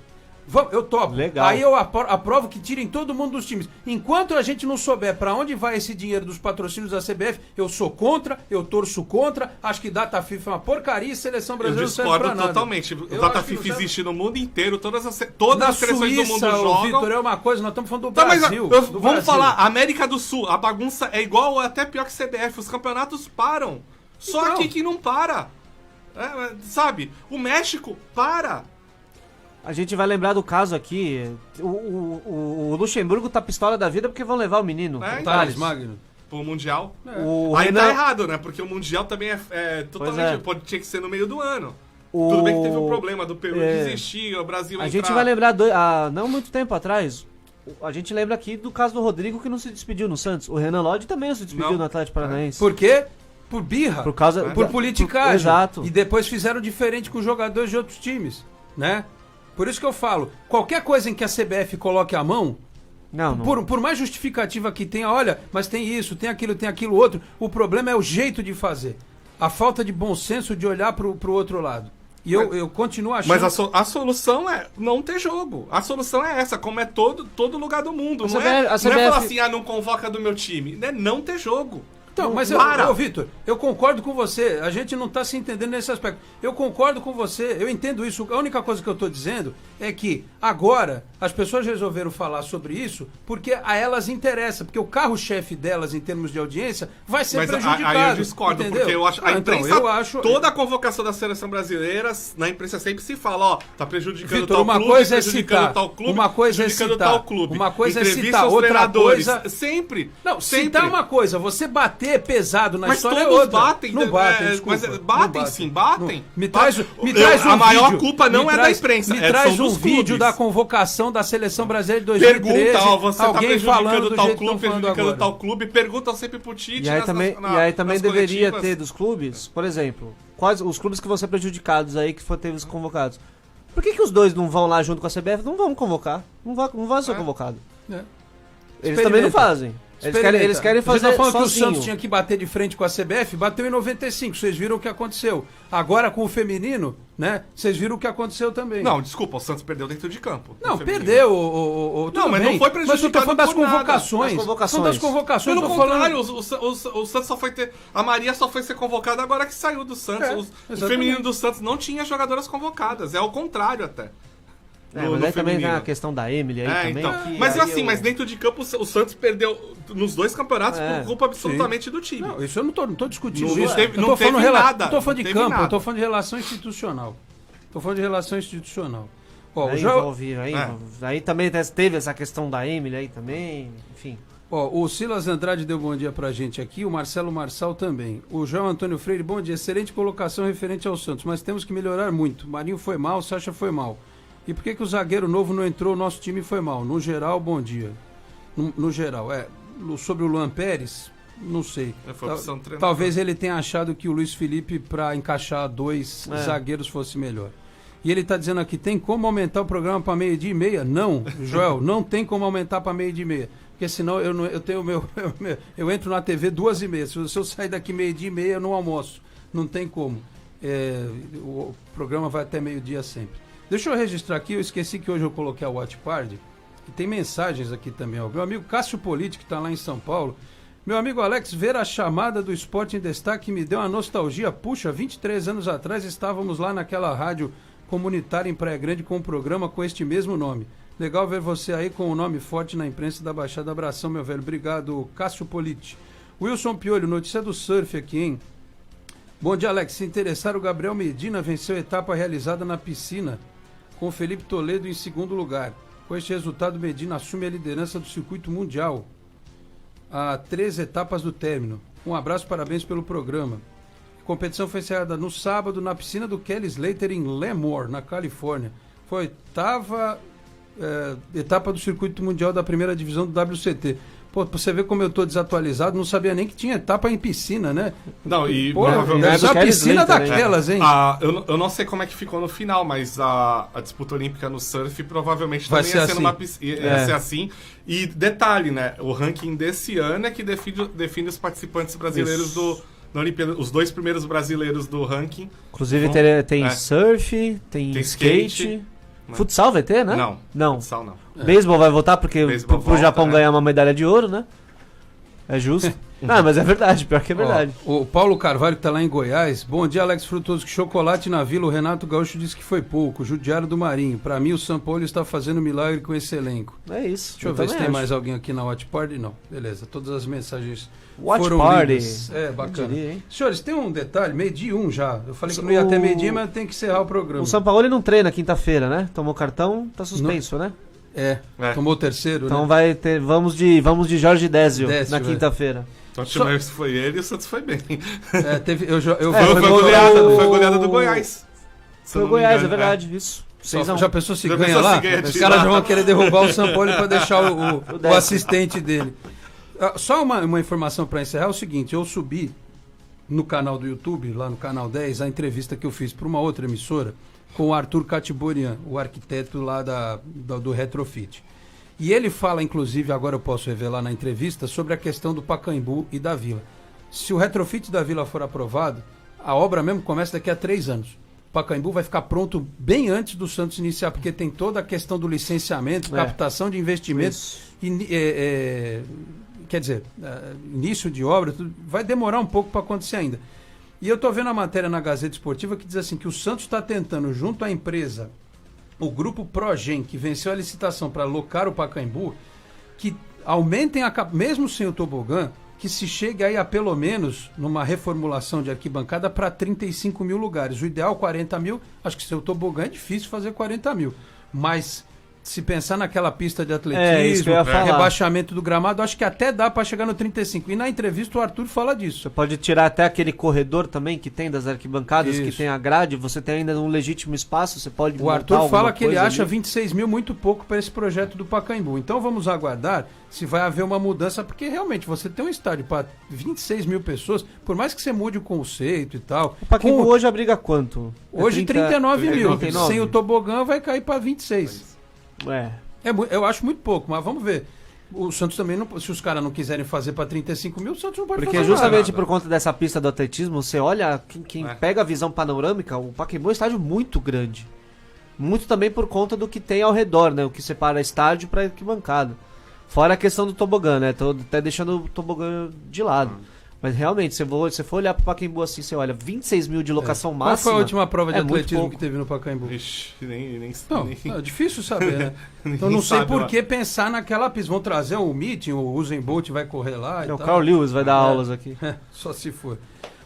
Eu topo. Legal. Aí eu aprovo que tirem todo mundo dos times. Enquanto a gente não souber para onde vai esse dinheiro dos patrocínios da CBF, eu sou contra, eu torço contra, acho que data FIFA é uma porcaria e seleção brasileira não serve pra nada. Eu discordo totalmente. Data FIFA existe no mundo inteiro, todas as seleções do mundo jogam. Vitor, é uma coisa, nós estamos falando do Brasil. Vamos falar, América do Sul, a bagunça é igual ou até pior que CBF, os campeonatos param. Só aqui que não para. Sabe? O México para. A gente vai lembrar do caso aqui, o Luxemburgo tá pistola da vida porque vão levar o menino. O Thales Magno. Pro Mundial. Aí tá errado, né? Porque o Mundial também é totalmente... Tinha que ser no meio do ano. Tudo bem que teve um problema do Peru desistir, o Brasil entrar... A gente vai lembrar, não muito tempo atrás, a gente lembra aqui do caso do Rodrigo que não se despediu no Santos. O Renan Lodge também não se despediu no Atlético Paranaense. Por quê? Por birra. Por politicagem. Exato. E depois fizeram diferente com jogadores de outros times, né? Por isso que eu falo, qualquer coisa em que a CBF coloque a mão, por mais justificativa que tenha, olha, mas tem isso, tem aquilo outro, o problema é o jeito de fazer. A falta de bom senso de olhar pro outro lado. E eu continuo achando... Mas a solução é não ter jogo. A solução é essa, como é todo lugar do mundo. Não é falar assim, não convoca do meu time. É não ter jogo. Então, mas Vitor, eu concordo com você. A gente não está se entendendo nesse aspecto. Eu concordo com você, eu entendo isso. A única coisa que eu estou dizendo é que agora as pessoas resolveram falar sobre isso porque a elas interessa, porque o carro-chefe delas em termos de audiência vai ser prejudicado. Aí eu discordo, entendeu? Porque eu acho a imprensa, toda a convocação da seleção brasileira, na imprensa sempre se fala, tá prejudicando Vitor, tal clube, coisa prejudicando tal clube, uma coisa é citar, tal clube. Uma coisa é citar, outra coisa... Sempre. Não, citar uma coisa, você bater bater pesado na mas história é todos outra. batem, não batem, desculpa. Mas batem sim, batem. Não. Me traz um a maior vídeo. culpa não é da imprensa, Me traz são um dos vídeo clubes. da convocação da Seleção Brasileira de 2013. Pergunta, ó, você alguém tá falando do tal jeito clube, que estão falando prejudicando agora. tal clube, perguntam sempre pro Tite. E aí também nas deveria coletivas. ter dos clubes, por exemplo, quais os clubes que vão ser prejudicados aí, que teve os convocados. Por que os dois não vão lá junto com a CBF? Não vão convocar. Não vai ser convocado. Eles também não fazem. Eles querem fazer Vocês estão falando sozinho. que o Santos tinha que bater de frente com a CBF? Bateu em 95, vocês viram o que aconteceu. Agora com o feminino, né? Vocês viram o que aconteceu também. Não, desculpa, o Santos perdeu dentro de campo. Não, perdeu. Não, mas bem, não foi prejudicado. Mas eu tô falando das por nada. convocações. São das convocações. Pelo eu tô contrário, falando... o Santos só foi ter... A Maria só foi ser convocada agora que saiu do Santos. O feminino do Santos não tinha jogadoras convocadas. É ao contrário até. Mas aí também tem a questão da Emily aí também. Então. Mas assim, mas dentro de campo o Santos perdeu nos dois campeonatos por culpa absolutamente do time. Não, isso eu não tô discutindo. Não isso. teve eu tô falando nada. Não tô falando de Não campo, nada. eu tô falando de relação institucional. Ó, aí envolve, aí também teve essa questão da Emily aí também, enfim. Ó, o Silas Andrade deu bom dia pra gente aqui, o Marcelo Marçal também. O João Antônio Freire, bom dia. Excelente colocação referente ao Santos, mas temos que melhorar muito. Marinho foi mal, Sacha foi mal. E por que o zagueiro novo não entrou? O nosso time foi mal. No geral, bom dia. No geral, sobre o Luan Pérez, não sei. Talvez ele tenha achado que o Luiz Felipe, para encaixar dois zagueiros, fosse melhor. E ele está dizendo aqui, tem como aumentar o programa para 12h30? Não, Joel, não tem como aumentar para 12h30. Porque senão eu entro na TV 2h30. Se eu sair daqui 12h30, eu não almoço. Não tem como. O programa vai até 12h sempre. Deixa eu registrar aqui, eu esqueci que hoje eu coloquei a Watch Party, e tem mensagens aqui também. Ó. Meu amigo Cássio Politi, que está lá em São Paulo. Meu amigo Alex, ver a chamada do Esporte em Destaque me deu uma nostalgia. Puxa, 23 anos atrás estávamos lá naquela rádio comunitária em Praia Grande com um programa com este mesmo nome. Legal ver você aí com o nome forte na imprensa da Baixada. Abração, meu velho. Obrigado, Cássio Politi. Wilson Piolho, notícia do surf aqui, hein? Bom dia, Alex. Se interessar, o Gabriel Medina venceu a etapa realizada na piscina, com o Felipe Toledo em segundo lugar. Com este resultado, Medina assume a liderança do circuito mundial a 3 etapas do término. Um abraço, parabéns pelo programa. A competição foi encerrada no sábado na piscina do Kelly Slater em Lemoore, na Califórnia. Foi a 8ª etapa do circuito mundial da primeira divisão do WCT. Pô, você vê como eu tô desatualizado, não sabia nem que tinha etapa em piscina, né? Não, e provavelmente a piscina daquelas, hein? Eu não sei como é que ficou no final, mas a disputa olímpica no surf provavelmente vai também ser ia ser, assim. numa ia ser assim. E detalhe, né? O ranking desse ano é que define os participantes brasileiros da Olimpíada. Os 2 primeiros brasileiros do ranking. Inclusive tem surf, tem skate. Futsal vai ter, né? Não. Futsal não. Beisebol vai voltar porque pro Japão ganhar uma medalha de ouro, né? É justo. Mas é verdade, pior que é verdade. O Paulo Carvalho, que tá lá em Goiás. Bom dia, Alex Frutuoso. Que chocolate na Vila, o Renato Gaúcho disse que foi pouco. Judiário do Marinho. Pra mim, o São Paulo está fazendo milagre com esse elenco. É isso. Deixa eu ver se tem mais alguém aqui na Watch Party. Não, beleza. Todas as mensagens Watch foram Party. lidas. Bacana. Diria, senhores, tem um detalhe. 12h01 já. Eu falei que não ia até 12h, mas tem que encerrar o programa. O São Paulo não treina quinta-feira, né? Tomou cartão, tá suspenso, né? Tomou o terceiro, então né? vai ter, vamos de Jorge Décio na quinta-feira. Então, se foi ele, o Santos foi bem. Foi goleada do Goiás. Foi o Goiás, é verdade, isso. Já pensou se ganha lá? Os caras já vão querer derrubar o São Paulo para deixar o assistente dele. Só uma informação para encerrar, é o seguinte, eu subi no canal do YouTube, lá no canal 10, a entrevista que eu fiz para uma outra emissora com o Arthur Catiborian, o arquiteto lá do Retrofit. E ele fala, inclusive, agora eu posso revelar na entrevista, sobre a questão do Pacaembu e da Vila. Se o Retrofit da Vila for aprovado, a obra mesmo começa daqui a 3 anos. O Pacaembu vai ficar pronto bem antes do Santos iniciar, porque tem toda a questão do licenciamento, captação de investimentos, quer dizer, início de obra, tudo, vai demorar um pouco para acontecer ainda. E eu estou vendo a matéria na Gazeta Esportiva que diz assim, que o Santos está tentando, junto à empresa, o grupo Progen, que venceu a licitação para alocar o Pacaembu, que aumentem, mesmo sem o tobogã, que se chegue aí a pelo menos, numa reformulação de arquibancada, para 35 mil lugares. O ideal, 40 mil. Acho que sem o tobogã é difícil fazer 40 mil. Mas se pensar naquela pista de isso que atletismo, eu ia falar. rebaixamento do gramado, acho que até dá para chegar no 35. E na entrevista o Arthur fala disso. Você pode tirar até aquele corredor também que tem das arquibancadas, Isso. que tem a grade, você tem ainda um legítimo espaço, você pode O Arthur fala que ele acha ali. 26 mil muito pouco para esse projeto do Pacaembu. Então vamos aguardar se vai haver uma mudança, porque realmente você tem um estádio para 26 mil pessoas, por mais que você mude o conceito e tal. O Pacaembu hoje abriga quanto? Hoje 39 mil. 39. Sem o tobogã vai cair para 26. Eu acho muito pouco, mas vamos ver. O Santos também, não, se os caras não quiserem fazer para 35 mil, o Santos não pode Porque fazer justamente nada. por conta dessa pista do atletismo, você olha, quem pega a visão panorâmica, o Pacaembu é um estádio muito grande. Muito também por conta do que tem ao redor, né? O que separa estádio para arquibancada. Fora a questão do tobogã, né? Tô até deixando o tobogã de lado. Mas realmente, se você for olhar pro Pacaembu assim, você olha 26 mil de locação máxima. Qual foi a última prova de atletismo muito que teve no Pacaembu? Ixi, nem Não, é difícil saber, né? Então não sei por que pensar naquela pista. Vão trazer o meeting, o Usain Bolt vai correr lá e tal. O Carl Lewis vai dar aulas aqui. Só se for.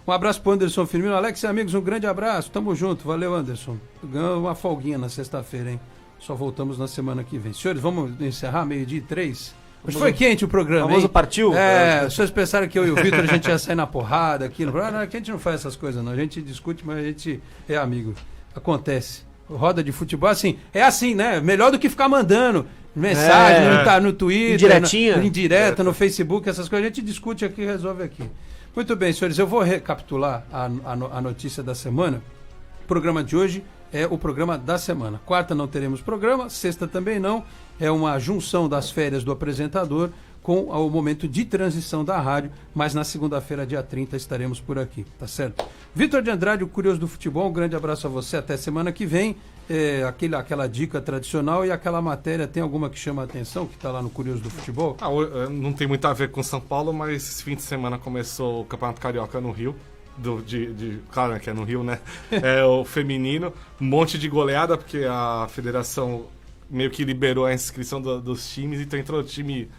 Um abraço pro Anderson Firmino. Alex e amigos, um grande abraço. Tamo junto. Valeu, Anderson. Ganhou uma folguinha na sexta-feira, hein? Só voltamos na semana que vem. Senhores, vamos encerrar 12h03? Hoje foi quente o programa, famoso hein? partiu? Os senhores pensaram que eu e o Vitor a gente ia sair na porrada aqui. Não, aqui a gente não faz essas coisas, não. A gente discute, mas a gente é amigo. Acontece. Roda de futebol, assim, é assim, né? Melhor do que ficar mandando mensagem no Twitter, indiretinha, indireta, no Facebook, essas coisas. A gente discute aqui e resolve aqui. Muito bem, senhores, eu vou recapitular a notícia da semana. O programa de hoje é o programa da semana. Quarta não teremos programa, sexta também não. É uma junção das férias do apresentador com o momento de transição da rádio, mas na segunda-feira, dia 30, estaremos por aqui, tá certo? Vitor de Andrade, o Curioso do Futebol, um grande abraço a você, até semana que vem. Aquela dica tradicional e aquela matéria, tem alguma que chama a atenção, que está lá no Curioso do Futebol? Não tem muito a ver com São Paulo, mas esse fim de semana começou o Campeonato Carioca no Rio. Claro, né, que é no Rio, né? É o feminino, um monte de goleada, porque a federação meio que liberou a inscrição dos times, então entrou time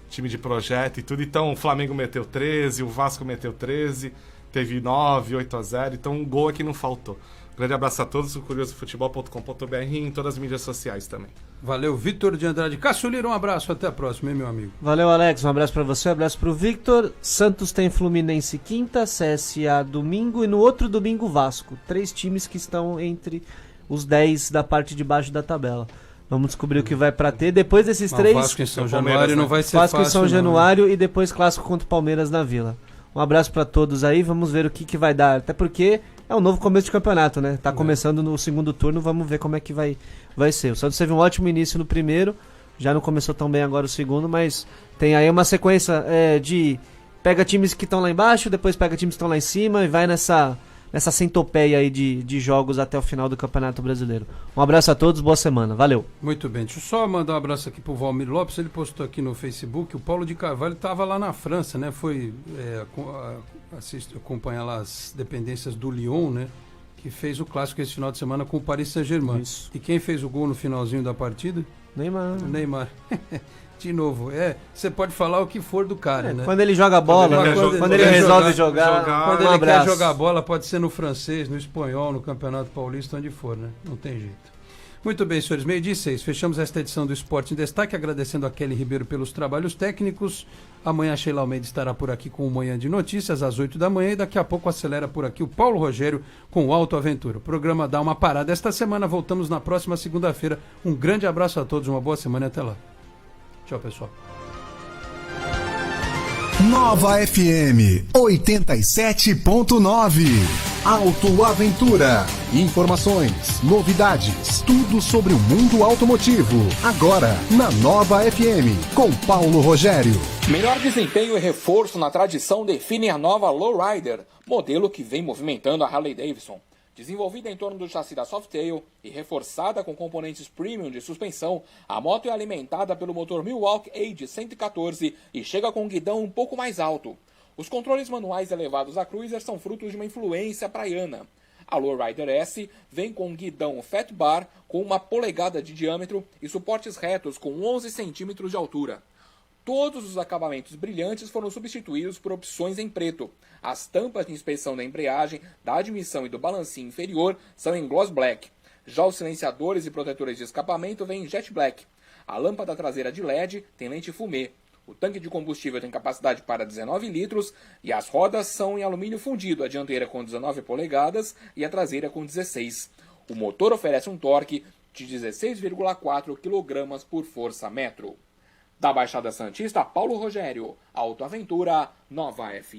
de projeto e tudo. Então o Flamengo meteu 13, o Vasco meteu 13, teve 9, 8-0, então um gol aqui não faltou. Grande abraço a todos, o curiosofutebol.com.br e em todas as mídias sociais também. Valeu, Vitor de Andrade. Caçulira, um abraço, até a próxima, hein, meu amigo? Valeu, Alex, um abraço pra você, um abraço pro Victor. Santos tem Fluminense quinta, CSA domingo e no outro domingo Vasco. 3 times que estão entre os 10 da parte de baixo da tabela. Vamos descobrir o que vai pra ter. Depois desses 3... Vasco em São Januário não vai ser Vasco fácil. em São Januário e depois clássico contra o Palmeiras na Vila. Um abraço pra todos aí, vamos ver o que vai dar. Até porque é um novo começo de campeonato, né? Tá começando no segundo turno, vamos ver como é que vai ser. O Santos teve um ótimo início no primeiro, já não começou tão bem agora o segundo, mas tem aí uma sequência de... Pega times que estão lá embaixo, depois pega times que estão lá em cima e vai nessa centopeia aí de jogos até o final do Campeonato Brasileiro. Um abraço a todos, boa semana, valeu. Muito bem, deixa eu só mandar um abraço aqui pro Valmir Lopes, ele postou aqui no Facebook, o Paulo de Carvalho estava lá na França, né, foi acompanhar lá as dependências do Lyon, né, que fez o clássico esse final de semana com o Paris Saint-Germain. Isso. E quem fez o gol no finalzinho da partida? Neymar. De novo, você pode falar o que for do cara, né? Quando ele joga bola, quando ele resolve jogar, quando ele quer jogar bola, pode ser no francês, no espanhol, no Campeonato Paulista, onde for, né? Não tem jeito. Muito bem, senhores, 12h06. Fechamos esta edição do Esporte em Destaque, agradecendo a Kelly Ribeiro pelos trabalhos técnicos. Amanhã a Sheila Almeida estará por aqui com o Manhã de Notícias, às 8 da manhã, e daqui a pouco acelera por aqui o Paulo Rogério com o Auto Aventura. O programa dá uma parada esta semana, voltamos na próxima segunda-feira. Um grande abraço a todos, uma boa semana e até lá. Tchau, pessoal. Nova FM 87.9. Auto Aventura. Informações, novidades, tudo sobre o mundo automotivo. Agora, na Nova FM, com Paulo Rogério. Melhor desempenho e reforço na tradição definem a nova Lowrider, modelo que vem movimentando a Harley-Davidson. Desenvolvida em torno do chassi da Softail e reforçada com componentes premium de suspensão, a moto é alimentada pelo motor Milwaukee Age 114 e chega com um guidão um pouco mais alto. Os controles manuais elevados à Cruiser são frutos de uma influência praiana. A Lowrider S vem com um guidão Fat Bar com 1 polegada de diâmetro e suportes retos com 11 centímetros de altura. Todos os acabamentos brilhantes foram substituídos por opções em preto. As tampas de inspeção da embreagem, da admissão e do balancinho inferior são em gloss black. Já os silenciadores e protetores de escapamento vêm em jet black. A lâmpada traseira de LED tem lente fumê. O tanque de combustível tem capacidade para 19 litros e as rodas são em alumínio fundido, a dianteira com 19 polegadas e a traseira com 16. O motor oferece um torque de 16,4 kg por força-metro. Da Baixada Santista, Paulo Rogério, Auto Aventura, Nova FM.